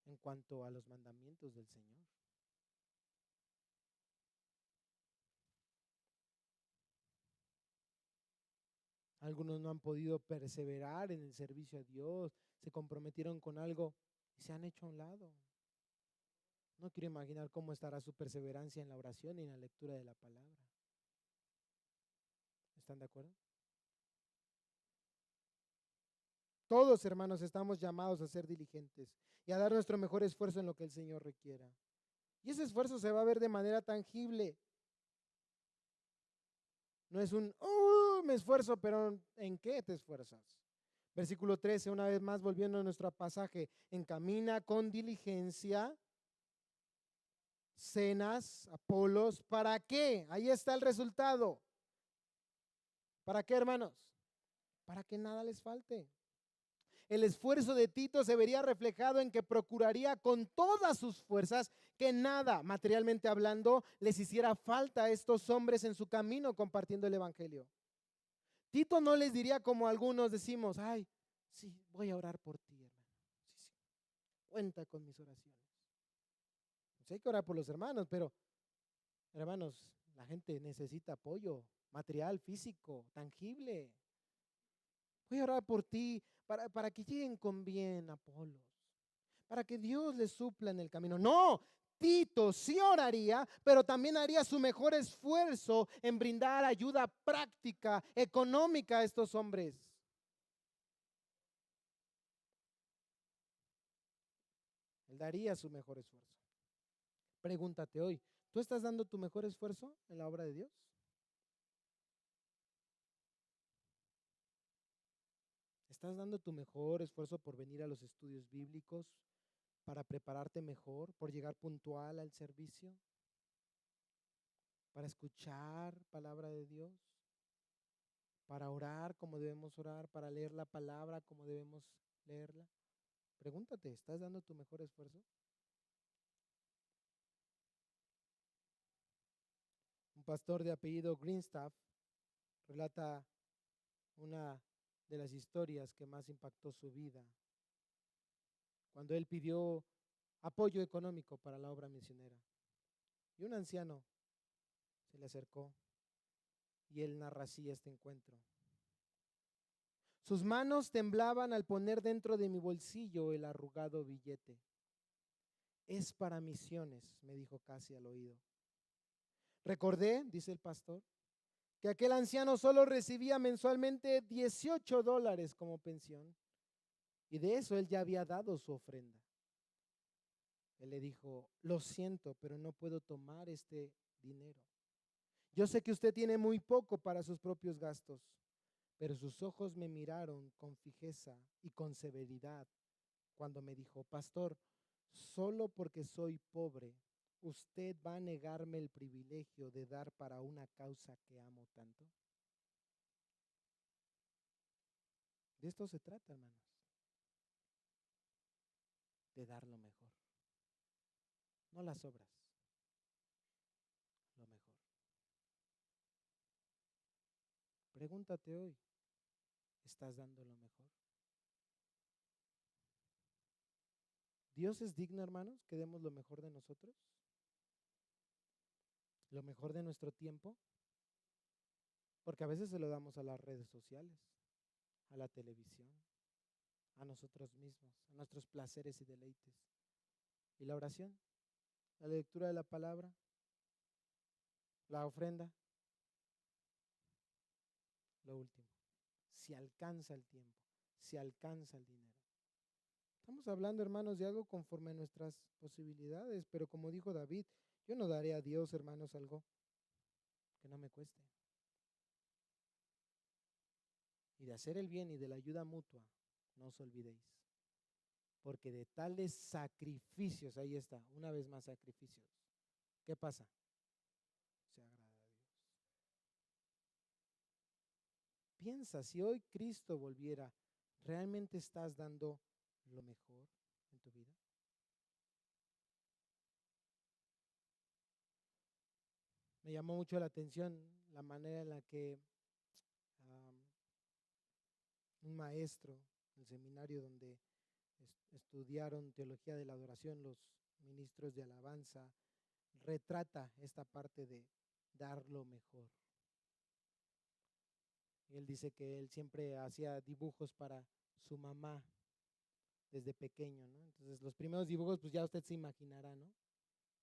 en cuanto a los mandamientos del Señor. Algunos no han podido perseverar en el servicio a Dios, se comprometieron con algo y se han hecho a un lado. No quiero imaginar cómo estará su perseverancia en la oración y en la lectura de la palabra. ¿Están de acuerdo? Todos, hermanos, estamos llamados a ser diligentes y a dar nuestro mejor esfuerzo en lo que el Señor requiera. Y ese esfuerzo se va a ver de manera tangible. No es me esfuerzo, pero ¿en qué te esfuerzas? Versículo 13, una vez más volviendo a nuestro pasaje, encamina con diligencia, cenas, Apolos, ¿para qué? Ahí está el resultado. ¿Para qué, hermanos? Para que nada les falte. El esfuerzo de Tito se vería reflejado en que procuraría con todas sus fuerzas que nada, materialmente hablando, les hiciera falta a estos hombres en su camino compartiendo el evangelio. Tito no les diría como algunos decimos, ay, sí, voy a orar por ti, hermano. Sí, sí, cuenta con mis oraciones. Pues hay que orar por los hermanos, pero hermanos, la gente necesita apoyo material, físico, tangible. Voy a orar por ti para que lleguen con bien, Apolos, para que Dios les supla en el camino. No, Tito sí oraría, pero también haría su mejor esfuerzo en brindar ayuda práctica, económica a estos hombres. Él daría su mejor esfuerzo. Pregúntate hoy, ¿tú estás dando tu mejor esfuerzo en la obra de Dios? ¿Estás dando tu mejor esfuerzo por venir a los estudios bíblicos, para prepararte mejor, por llegar puntual al servicio, para escuchar palabra de Dios, para orar como debemos orar, para leer la palabra como debemos leerla? Pregúntate, ¿estás dando tu mejor esfuerzo? Un pastor de apellido Greenstaff relata una de las historias que más impactó su vida, cuando él pidió apoyo económico para la obra misionera. Y un anciano se le acercó y él narra así este encuentro. Sus manos temblaban al poner dentro de mi bolsillo el arrugado billete. Es para misiones, me dijo casi al oído. Recordé, dice el pastor, que aquel anciano solo recibía mensualmente $18 como pensión y de eso él ya había dado su ofrenda. Él le dijo, lo siento, pero no puedo tomar este dinero. Yo sé que usted tiene muy poco para sus propios gastos, pero sus ojos me miraron con fijeza y con severidad cuando me dijo, pastor, solo porque soy pobre, ¿usted va a negarme el privilegio de dar para una causa que amo tanto? De esto se trata, hermanos, de dar lo mejor, no las obras, lo mejor. Pregúntate hoy, ¿estás dando lo mejor? ¿Dios es digno, hermanos, que demos lo mejor de nosotros? lo mejor de nuestro tiempo? Porque a veces se lo damos a las redes sociales, a la televisión, a nosotros mismos, a nuestros placeres y deleites. ¿Y la oración? ¿La lectura de la palabra? ¿La ofrenda? Lo último, si alcanza el tiempo, si alcanza el dinero. Estamos hablando, hermanos, de algo conforme a nuestras posibilidades, pero como dijo David, yo no daré a Dios, hermanos, algo que no me cueste. Y de hacer el bien y de la ayuda mutua, no os olvidéis. Porque de tales sacrificios, ahí está, una vez más sacrificios. ¿Qué pasa? Se agrada a Dios. Piensa, si hoy Cristo volviera, ¿realmente estás dando lo mejor en tu vida? Me llamó mucho la atención la manera en la que un maestro en el seminario donde estudiaron teología de la adoración, los ministros de alabanza, retrata esta parte de dar lo mejor. Y él dice que él siempre hacía dibujos para su mamá desde pequeño, ¿no? Entonces los primeros dibujos, pues ya usted se imaginará, ¿no?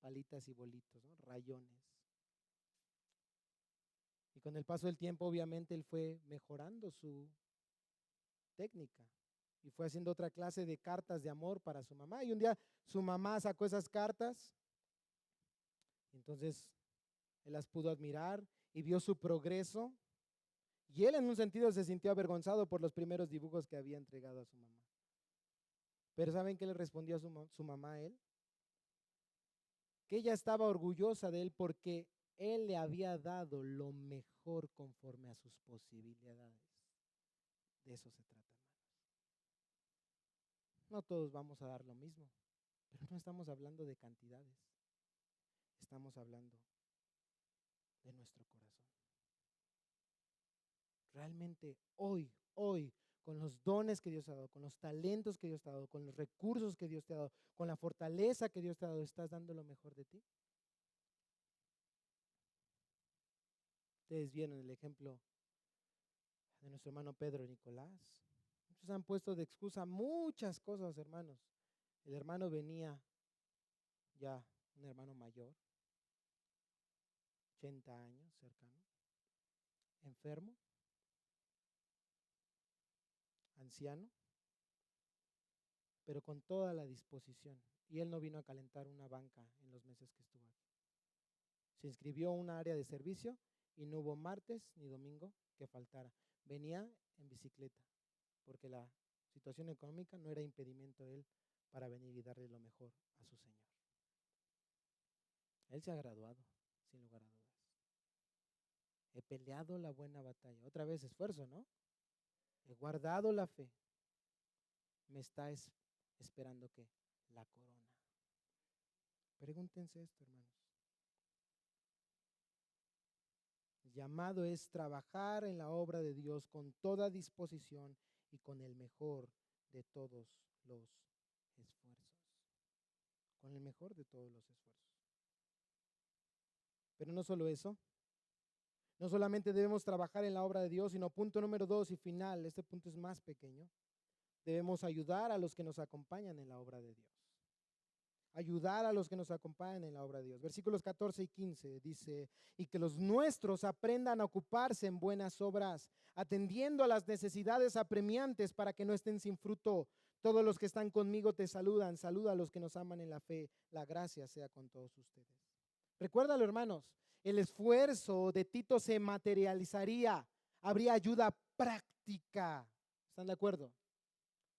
Palitas y bolitos, ¿no? Rayones. Y con el paso del tiempo, obviamente, él fue mejorando su técnica y fue haciendo otra clase de cartas de amor para su mamá. Y un día su mamá sacó esas cartas, entonces él las pudo admirar y vio su progreso. Y él en un sentido se sintió avergonzado por los primeros dibujos que había entregado a su mamá. Pero ¿saben qué le respondió a su mamá a él? Que ella estaba orgullosa de él porque él le había dado lo mejor conforme a sus posibilidades. De eso se trata, hermanos. No todos vamos a dar lo mismo, pero no estamos hablando de cantidades. Estamos hablando de nuestro corazón. Realmente hoy, con los dones que Dios te ha dado, con los talentos que Dios te ha dado, con los recursos que Dios te ha dado, con la fortaleza que Dios te ha dado, ¿estás dando lo mejor de ti? Ustedes vieron el ejemplo de nuestro hermano Pedro Nicolás. Muchos han puesto de excusa muchas cosas, hermanos. El hermano venía ya, un hermano mayor, 80 años, cercano, enfermo, anciano, pero con toda la disposición. Y él no vino a calentar una banca en los meses que estuvo aquí. Se inscribió a un área de servicio y no hubo martes ni domingo que faltara. Venía en bicicleta, porque la situación económica no era impedimento de él para venir y darle lo mejor a su Señor. Él se ha graduado, sin lugar a dudas. He peleado la buena batalla. Otra vez esfuerzo, ¿no? He guardado la fe. Me está esperando que la corona. Pregúntense esto, hermanos. El llamado es trabajar en la obra de Dios con toda disposición y con el mejor de todos los esfuerzos. Con el mejor de todos los esfuerzos. Pero no solo eso. No solamente debemos trabajar en la obra de Dios, sino punto número 2 y final, este punto es más pequeño, debemos ayudar a los que nos acompañan en la obra de Dios. Ayudar a los que nos acompañan en la obra de Dios. Versículos 14 y 15 dice, y que los nuestros aprendan a ocuparse en buenas obras, atendiendo a las necesidades apremiantes para que no estén sin fruto. Todos los que están conmigo te saludan, saluda a los que nos aman en la fe, la gracia sea con todos ustedes. Recuérdalo, hermanos, el esfuerzo de Tito se materializaría, habría ayuda práctica. ¿Están de acuerdo?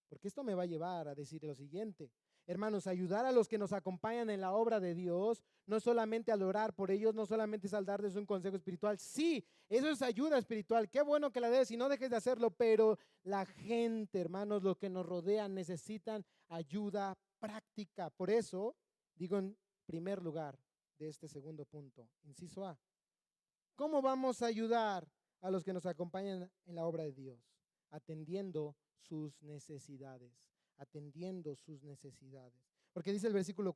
Porque esto me va a llevar a decir lo siguiente. Hermanos, ayudar a los que nos acompañan en la obra de Dios, no solamente al orar por ellos, no solamente es al darles un consejo espiritual. Sí, eso es ayuda espiritual. Qué bueno que la des y no dejes de hacerlo, pero la gente, hermanos, los que nos rodean necesitan ayuda práctica. Por eso, digo en primer lugar de este segundo punto, inciso A, ¿cómo vamos a ayudar a los que nos acompañan en la obra de Dios? Atendiendo sus necesidades, atendiendo sus necesidades. Porque dice el versículo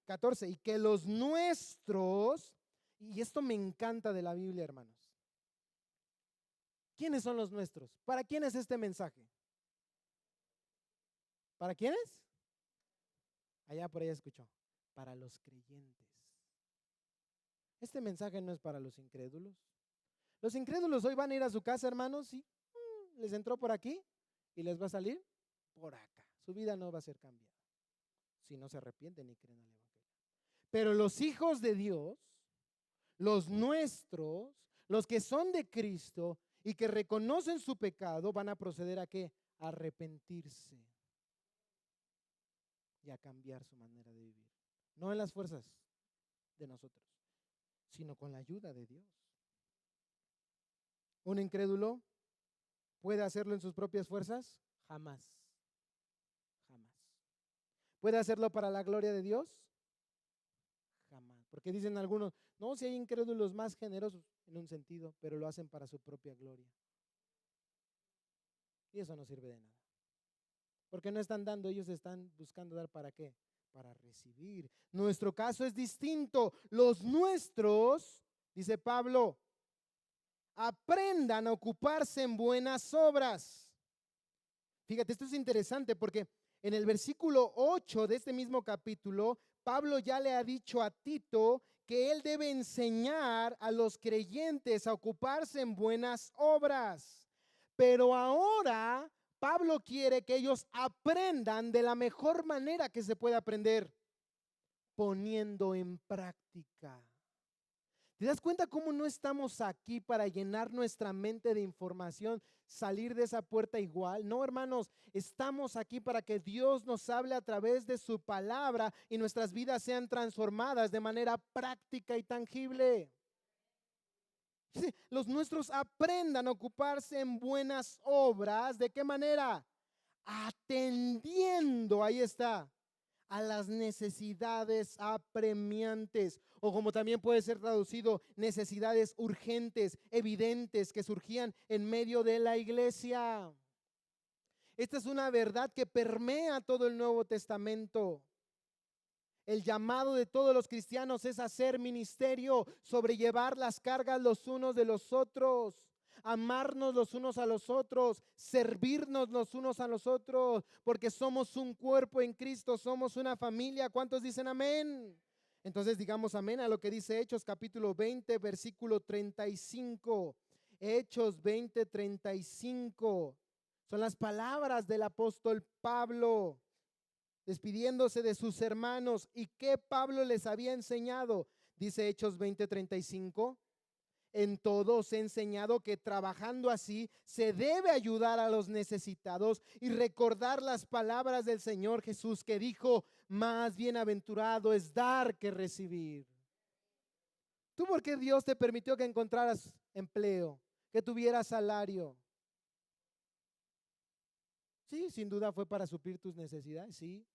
14, y que los nuestros, Y esto me encanta de la Biblia, hermanos. ¿Quiénes son los nuestros? ¿Para quién es este mensaje? ¿Para quiénes? Allá por allá escuchó. Para los creyentes. Este mensaje no es para los incrédulos. Los incrédulos hoy van a ir a su casa, hermanos, y les entró por aquí y les va a salir por acá. Su vida no va a ser cambiada si no se arrepienten y creen al Evangelio. Pero los hijos de Dios, los nuestros, los que son de Cristo y que reconocen su pecado, van a proceder a ¿qué? A arrepentirse y a cambiar su manera de vivir. No en las fuerzas de nosotros, sino con la ayuda de Dios. ¿Un incrédulo puede hacerlo en sus propias fuerzas? Jamás, jamás. ¿Puede hacerlo para la gloria de Dios? Jamás. Porque dicen algunos, no, si hay incrédulos más generosos en un sentido, pero lo hacen para su propia gloria. Y eso no sirve de nada. Porque no están dando, ellos están buscando dar ¿para qué? Para recibir. Nuestro caso es distinto. Los nuestros, dice Pablo, aprendan a ocuparse en buenas obras. Fíjate, esto es interesante porque en el versículo 8 de este mismo capítulo, Pablo ya le ha dicho a Tito que él debe enseñar a los creyentes a ocuparse en buenas obras. Pero ahora Pablo quiere que ellos aprendan de la mejor manera que se puede aprender, poniendo en práctica. ¿Te das cuenta cómo no estamos aquí para llenar nuestra mente de información, salir de esa puerta igual? No, hermanos, estamos aquí para que Dios nos hable a través de su palabra y nuestras vidas sean transformadas de manera práctica y tangible. Sí, los nuestros aprendan a ocuparse en buenas obras. ¿De qué manera? Atendiendo, ahí está, a las necesidades apremiantes, o como también puede ser traducido, necesidades urgentes, evidentes, que surgían en medio de la iglesia. Esta es una verdad que permea todo el Nuevo Testamento. El llamado de todos los cristianos es hacer ministerio, sobrellevar las cargas los unos de los otros, amarnos los unos a los otros, servirnos los unos a los otros, porque somos un cuerpo en Cristo, somos una familia. ¿Cuántos dicen amén? Entonces digamos amén a lo que dice Hechos capítulo 20, versículo 35. Hechos 20, 35. Son las palabras del apóstol Pablo, despidiéndose de sus hermanos. ¿Y qué Pablo les había enseñado? Dice Hechos 20:35. En todo os he enseñado que trabajando así se debe ayudar a los necesitados y recordar las palabras del Señor Jesús, que dijo: más bienaventurado es dar que recibir. ¿Tú por qué Dios te permitió que encontraras empleo, que tuvieras salario? Sí, sin duda fue para suplir tus necesidades, sí.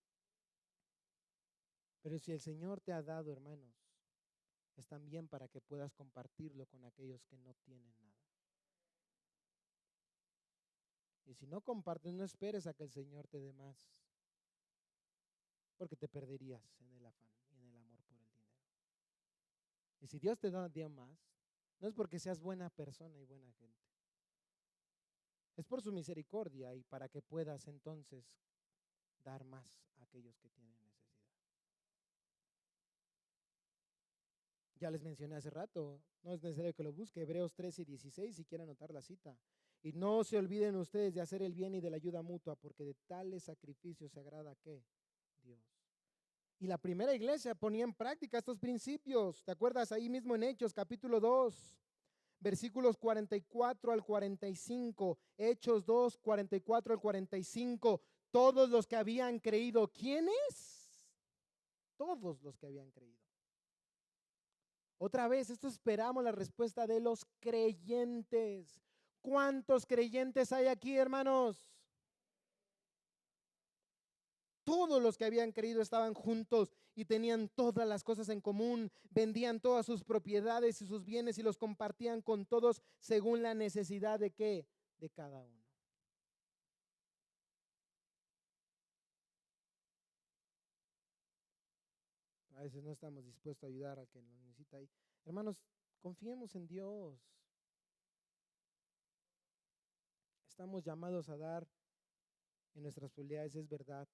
Pero si el Señor te ha dado, hermanos, es también para que puedas compartirlo con aquellos que no tienen nada. Y si no compartes, no esperes a que el Señor te dé más, porque te perderías en el afán y en el amor por el dinero. Y si Dios te da más, no es porque seas buena persona y buena gente. Es por su misericordia y para que puedas entonces dar más a aquellos que tienen necesidad. Ya les mencioné hace rato, no es necesario que lo busque, Hebreos 13:16, si quieren anotar la cita. Y no se olviden ustedes de hacer el bien y de la ayuda mutua, porque de tales sacrificios se agrada ¿qué? Dios. Y la primera iglesia ponía en práctica estos principios. ¿Te acuerdas? Ahí mismo en Hechos capítulo 2, versículos 44 al 45. Hechos 2, 44 al 45. Todos los que habían creído. ¿Quiénes? Todos los que habían creído. Otra vez, esto esperamos la respuesta de los creyentes. ¿Cuántos creyentes hay aquí, hermanos? Todos los que habían creído estaban juntos y tenían todas las cosas en común, vendían todas sus propiedades y sus bienes y los compartían con todos según la necesidad de ¿qué? De cada uno. veces no estamos dispuestos a ayudar al que lo necesita ahí. Hermanos, confiemos en Dios. Estamos llamados a dar en nuestras posibilidades, es verdad,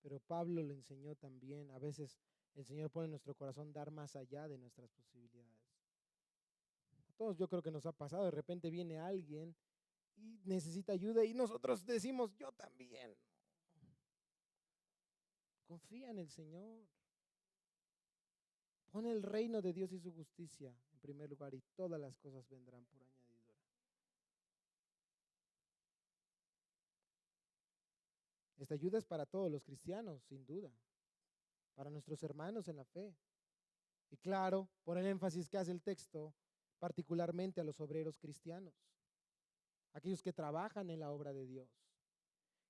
pero Pablo lo enseñó también. A veces el Señor pone en nuestro corazón dar más allá de nuestras posibilidades. A todos yo creo que nos ha pasado, de repente viene alguien y necesita ayuda y nosotros decimos, yo también. Confía en el Señor. Pon el reino de Dios y su justicia en primer lugar y todas las cosas vendrán por añadidura. Esta ayuda es para todos los cristianos, sin duda, para nuestros hermanos en la fe. Y claro, por el énfasis que hace el texto, particularmente a los obreros cristianos, aquellos que trabajan en la obra de Dios.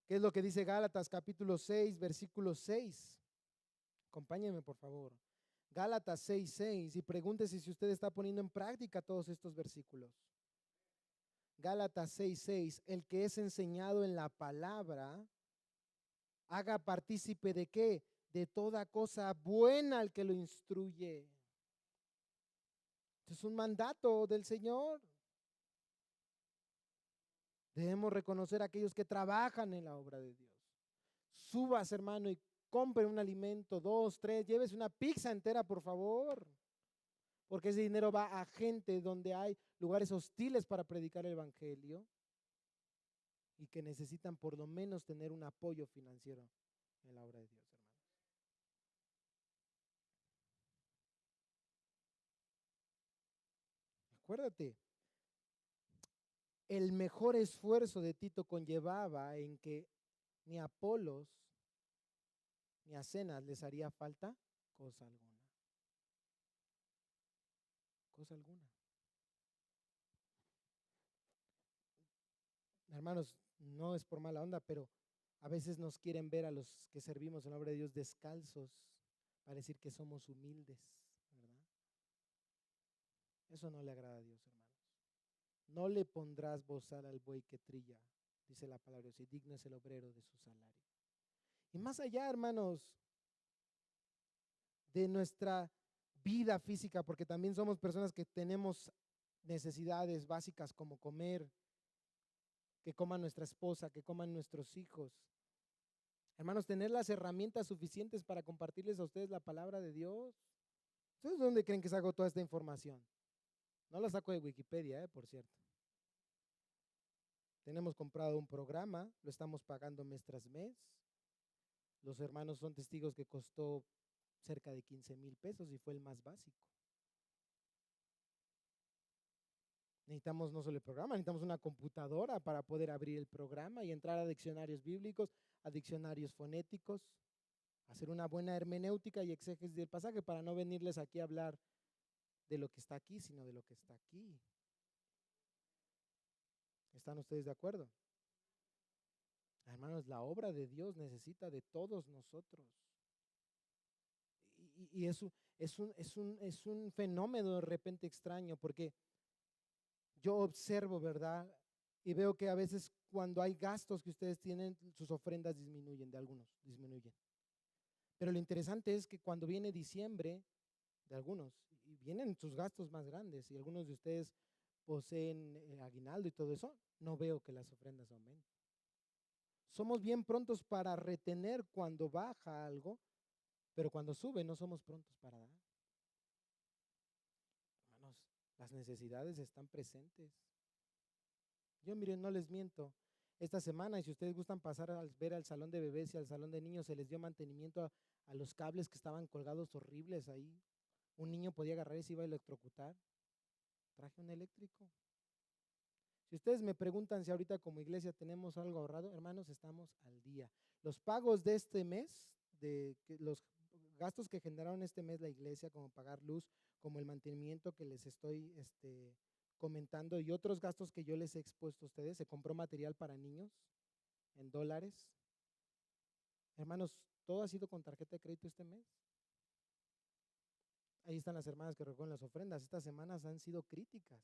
¿Qué es lo que dice Gálatas capítulo 6, versículo 6? Acompáñenme, por favor. Gálatas 6:6 y pregúntese si usted está poniendo en práctica todos estos versículos. Gálatas 6:6, el que es enseñado en la palabra, haga partícipe de qué? De toda cosa buena al que lo instruye. Esto es un mandato del Señor. Debemos reconocer a aquellos que trabajan en la obra de Dios. Subas, hermano, y compre un alimento, 2, 3, llévese una pizza entera, por favor. Porque ese dinero va a gente donde hay lugares hostiles para predicar el evangelio y que necesitan por lo menos tener un apoyo financiero en la obra de Dios, hermanos. Acuérdate, el mejor esfuerzo de Tito conllevaba en que ni a Apolos ni a Zenas les haría falta cosa alguna. Cosa alguna. Hermanos, no es por mala onda, pero a veces nos quieren ver a los que servimos en la obra de Dios descalzos para decir que somos humildes, ¿verdad? Eso no le agrada a Dios, hermanos. No le pondrás bozal al buey que trilla, dice la palabra, si digno es el obrero de su salario. Y más allá, hermanos, de nuestra vida física, porque también somos personas que tenemos necesidades básicas como comer, que coman nuestra esposa, que coman nuestros hijos. Hermanos, tener las herramientas suficientes para compartirles a ustedes la palabra de Dios. ¿Ustedes dónde creen que saco toda esta información? No la saco de Wikipedia, por cierto. Tenemos comprado un programa, lo estamos pagando mes tras mes. Los hermanos son testigos que costó cerca de 15,000 pesos y fue el más básico. Necesitamos no solo el programa, necesitamos una computadora para poder abrir el programa y entrar a diccionarios bíblicos, a diccionarios fonéticos, hacer una buena hermenéutica y exégesis del pasaje para no venirles aquí a hablar de lo que está aquí, sino de lo que está aquí. ¿Están ustedes de acuerdo? Hermanos, la obra de Dios necesita de todos nosotros. Y es un fenómeno de repente extraño, porque yo observo, ¿verdad? Y veo que a veces cuando hay gastos que ustedes tienen, sus ofrendas disminuyen, de algunos disminuyen. Pero lo interesante es que cuando viene diciembre, de algunos, y vienen sus gastos más grandes, y algunos de ustedes poseen aguinaldo y todo eso, no veo que las ofrendas aumenten. Somos bien prontos para retener cuando baja algo, pero cuando sube no somos prontos para dar. Hermanos, las necesidades están presentes. Yo, miren, no les miento. Esta semana, y si ustedes gustan pasar a ver al salón de bebés y al salón de niños, se les dio mantenimiento a los cables que estaban colgados horribles ahí. Un niño podía agarrar y se iba a electrocutar. Traje un eléctrico. Si ustedes me preguntan si ahorita como iglesia tenemos algo ahorrado, hermanos, estamos al día. Los pagos de este mes, los gastos que generaron este mes la iglesia, como pagar luz, como el mantenimiento que les estoy comentando y otros gastos que yo les he expuesto a ustedes, se compró material para niños en dólares. Hermanos, todo ha sido con tarjeta de crédito este mes. Ahí están las hermanas que recogen las ofrendas. Estas semanas han sido críticas.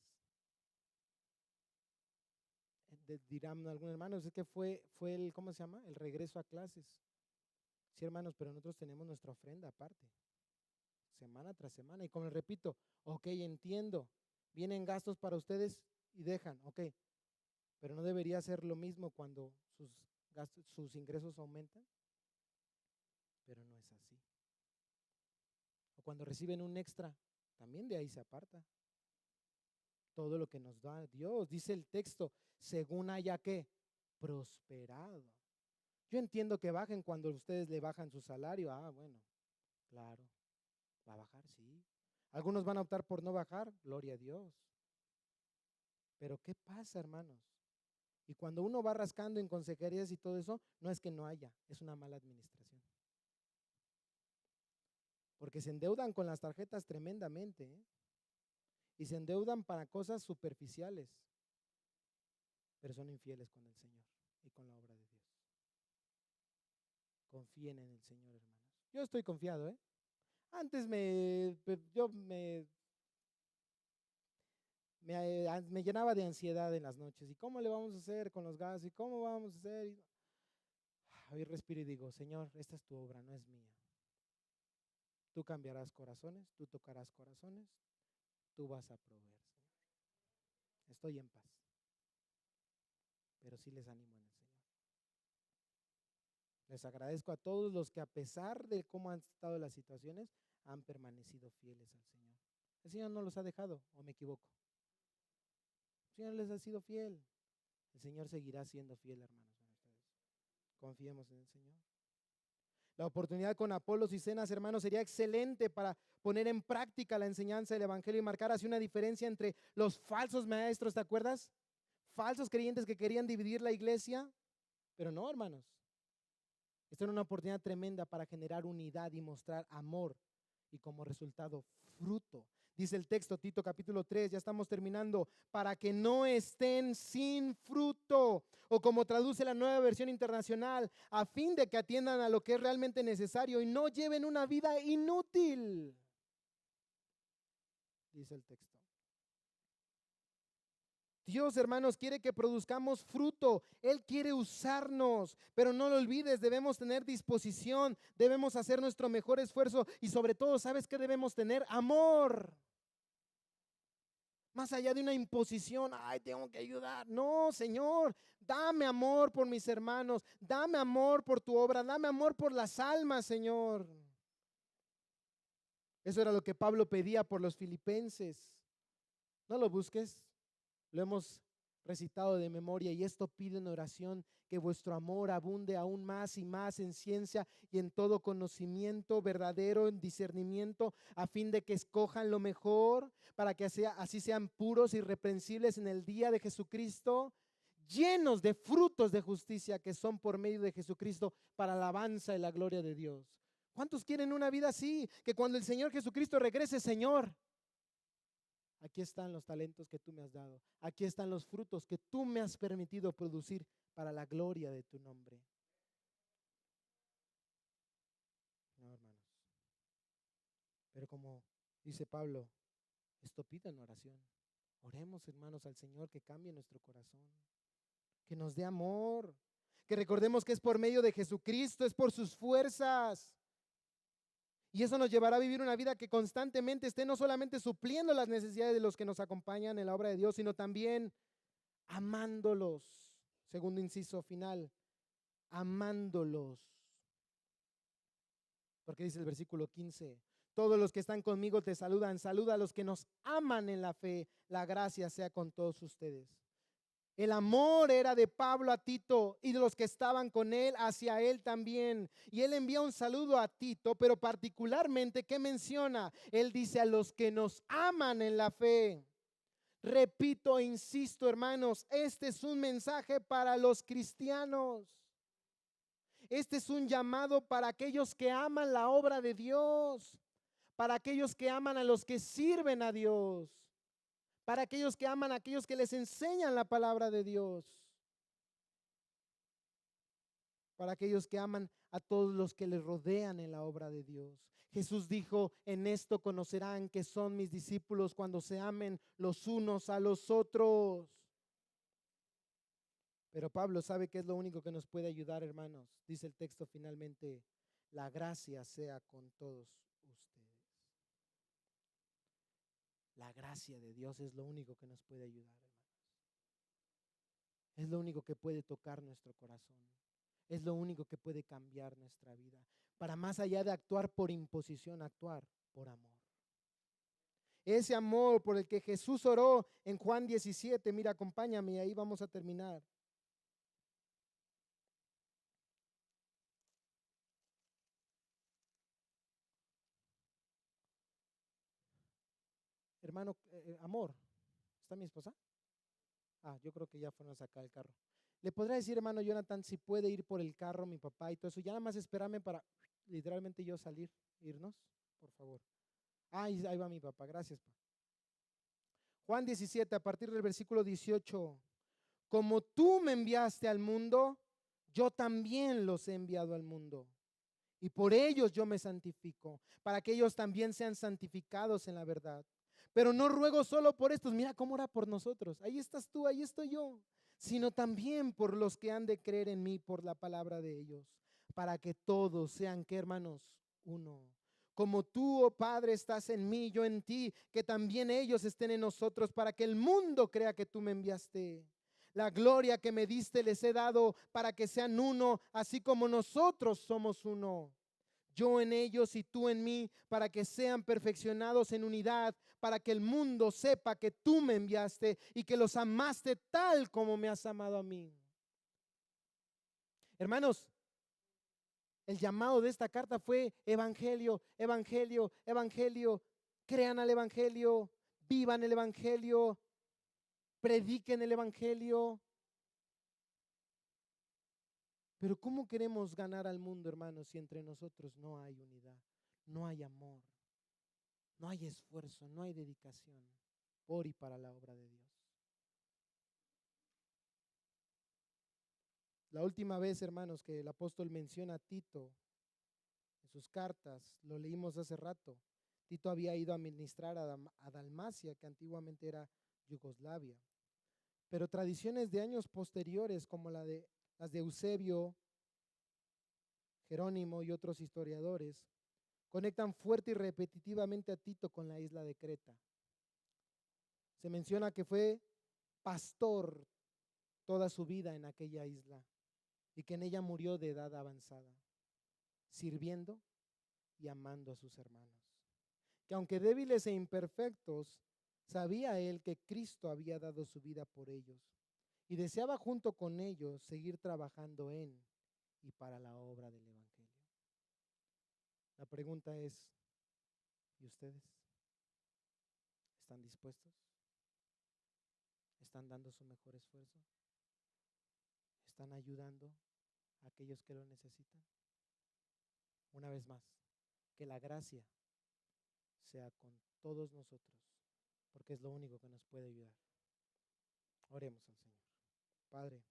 Dirán algunos hermanos, es que fue el, ¿cómo se llama? El regreso a clases. Sí, hermanos, pero nosotros tenemos nuestra ofrenda aparte. semana tras semana. Y como les repito, ok, entiendo, vienen gastos para ustedes y dejan, ok, pero no debería ser lo mismo cuando sus ingresos aumentan, pero no es así. O cuando reciben un extra, también de ahí se aparta. Todo lo que nos da Dios, dice el texto, según haya que prosperado. Yo entiendo que bajen cuando ustedes le bajan su salario. Ah, bueno, claro, va a bajar, sí. Algunos van a optar por no bajar, gloria a Dios. Pero ¿qué pasa, hermanos? Y cuando uno va rascando en consejerías y todo eso, no es que no haya, es una mala administración. Porque se endeudan con las tarjetas tremendamente, ¿eh? Y se endeudan para cosas superficiales, pero son infieles con el Señor y con la obra de Dios. Confíen en el Señor, hermanos. Yo estoy confiado, ¿eh? Antes me llenaba de ansiedad en las noches. ¿Y cómo le vamos a hacer con los gastos? ¿Y cómo vamos a hacer? Hoy respiro y digo, Señor, esta es tu obra, no es mía. Tú cambiarás corazones, tú tocarás corazones, tú vas a proveer, Señor. Estoy en paz, pero sí les animo en el Señor. Les agradezco a todos los que a pesar de cómo han estado las situaciones, han permanecido fieles al Señor. El Señor no los ha dejado, ¿o me equivoco? El Señor les ha sido fiel. El Señor seguirá siendo fiel, hermanos, para ustedes. Confiemos en el Señor. La oportunidad con Apolos y Zenas, hermanos, sería excelente para poner en práctica la enseñanza del Evangelio y marcar así una diferencia entre los falsos maestros, ¿te acuerdas? Falsos creyentes que querían dividir la iglesia, pero no, hermanos. Esta era una oportunidad tremenda para generar unidad y mostrar amor y como resultado fruto. Dice el texto, Tito capítulo 3, ya estamos terminando, para que no estén sin fruto, o como traduce la Nueva Versión Internacional, a fin de que atiendan a lo que es realmente necesario y no lleven una vida inútil, dice el texto. Dios, hermanos, quiere que produzcamos fruto. Él quiere usarnos, pero no lo olvides, debemos tener disposición, debemos hacer nuestro mejor esfuerzo y sobre todo, ¿sabes qué debemos tener? Amor. Más allá de una imposición, ay, tengo que ayudar. No, Señor, dame amor por mis hermanos, dame amor por tu obra, dame amor por las almas, Señor. Eso era lo que Pablo pedía por los filipenses. No lo busques. Lo hemos recitado de memoria y esto pide en oración que vuestro amor abunde aún más y más en ciencia y en todo conocimiento verdadero, en discernimiento, a fin de que escojan lo mejor para que así sean puros y irreprensibles en el día de Jesucristo, llenos de frutos de justicia que son por medio de Jesucristo para la alabanza y la gloria de Dios. ¿Cuántos quieren una vida así? Que cuando el Señor Jesucristo regrese, Señor, aquí están los talentos que tú me has dado. Aquí están los frutos que tú me has permitido producir para la gloria de tu nombre. No, hermanos. Pero como dice Pablo, esto pido en oración. Oremos, hermanos, al Señor que cambie nuestro corazón, que nos dé amor, que recordemos que es por medio de Jesucristo, es por sus fuerzas. Y eso nos llevará a vivir una vida que constantemente esté no solamente supliendo las necesidades de los que nos acompañan en la obra de Dios, sino también amándolos. Segundo inciso final, amándolos. Porque dice el versículo 15, todos los que están conmigo te saludan, saluda a los que nos aman en la fe, la gracia sea con todos ustedes. El amor era de Pablo a Tito y de los que estaban con él hacia él también. Y él envía un saludo a Tito, pero particularmente, ¿qué menciona? Él dice a los que nos aman en la fe. Repito e insisto, hermanos, este es un mensaje para los cristianos. Este es un llamado para aquellos que aman la obra de Dios, para aquellos que aman a los que sirven a Dios, para aquellos que aman a aquellos que les enseñan la palabra de Dios, para aquellos que aman a todos los que les rodean en la obra de Dios. Jesús dijo, en esto conocerán que son mis discípulos cuando se amen los unos a los otros. Pero Pablo sabe que es lo único que nos puede ayudar, hermanos. Dice el texto finalmente, la gracia sea con todos ustedes. La gracia de Dios es lo único que nos puede ayudar, hermanos. Es lo único que puede tocar nuestro corazón. Es lo único que puede cambiar nuestra vida. Para más allá de actuar por imposición, actuar por amor. Ese amor por el que Jesús oró en Juan 17. Mira, acompáñame y ahí vamos a terminar. Hermano, amor, ¿está mi esposa? Yo creo que ya fueron a sacar el carro. ¿Le podrá decir, hermano Jonathan, si puede ir por el carro, mi papá y todo eso? Ya nada más espérame para literalmente yo salir, irnos, por favor. Ahí va mi papá, gracias, papá. Juan 17, a partir del versículo 18. Como tú me enviaste al mundo, yo también los he enviado al mundo. Y por ellos yo me santifico, para que ellos también sean santificados en la verdad. Pero no ruego solo por estos, mira cómo ora por nosotros. Ahí estás tú, ahí estoy yo. Sino también por los que han de creer en mí por la palabra de ellos, para que todos sean, ¿qué, hermanos? Uno. Como tú, oh Padre, estás en mí, yo en ti, que también ellos estén en nosotros, para que el mundo crea que tú me enviaste. La gloria que me diste les he dado para que sean uno, así como nosotros somos uno. Yo en ellos y tú en mí, para que sean perfeccionados en unidad, para que el mundo sepa que tú me enviaste y que los amaste tal como me has amado a mí. Hermanos, el llamado de esta carta fue evangelio, evangelio, evangelio. Crean al evangelio, vivan el evangelio, prediquen el evangelio. Pero ¿cómo queremos ganar al mundo, hermanos, si entre nosotros no hay unidad, no hay amor, no hay esfuerzo, no hay dedicación por y para la obra de Dios? La última vez, hermanos, que el apóstol menciona a Tito en sus cartas, lo leímos hace rato. Tito había ido a ministrar a Dalmacia, que antiguamente era Yugoslavia. Pero tradiciones de años posteriores, como las de Eusebio, Jerónimo y otros historiadores, conectan fuerte y repetitivamente a Tito con la isla de Creta. Se menciona que fue pastor toda su vida en aquella isla y que en ella murió de edad avanzada, sirviendo y amando a sus hermanos. Que aunque débiles e imperfectos, sabía él que Cristo había dado su vida por ellos y deseaba junto con ellos seguir trabajando en y para la obra del Evangelio. La pregunta es, ¿y ustedes? ¿Están dispuestos? ¿Están dando su mejor esfuerzo? ¿Están ayudando a aquellos que lo necesitan? Una vez más, que la gracia sea con todos nosotros, porque es lo único que nos puede ayudar. Oremos al Señor. Padre,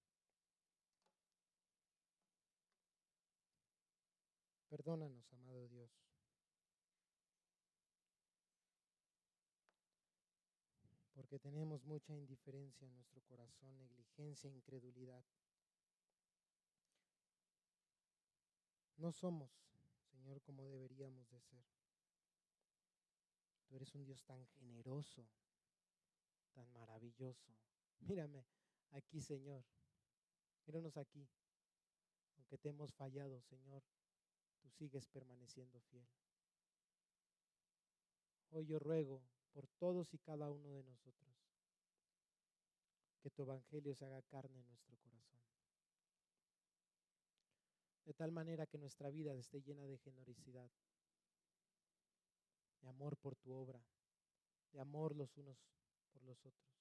perdónanos, amado Dios, porque tenemos mucha indiferencia en nuestro corazón, negligencia, incredulidad. No somos, Señor, como deberíamos de ser. Tú eres un Dios tan generoso, tan maravilloso. Mírame aquí, Señor. Míranos aquí. Aunque te hemos fallado, Señor, tú sigues permaneciendo fiel. Hoy yo ruego por todos y cada uno de nosotros que tu evangelio se haga carne en nuestro corazón. De tal manera que nuestra vida esté llena de generosidad, de amor por tu obra, de amor los unos por los otros.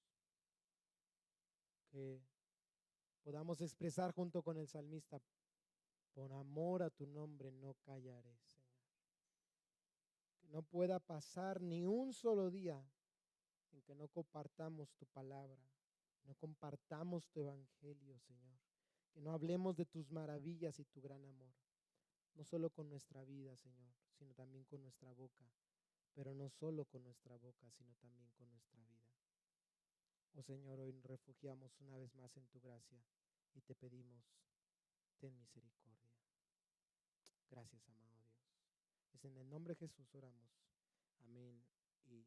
Que podamos expresar junto con el salmista, por amor a tu nombre no callaré, Señor. Que no pueda pasar ni un solo día en que no compartamos tu palabra, no compartamos tu evangelio, Señor. Que no hablemos de tus maravillas y tu gran amor, no solo con nuestra vida, Señor, sino también con nuestra boca, pero no solo con nuestra boca, sino también con nuestra vida. Oh Señor, hoy nos refugiamos una vez más en tu gracia y te pedimos, ten misericordia. Gracias, amado Dios. Es en el nombre de Jesús oramos. Amén y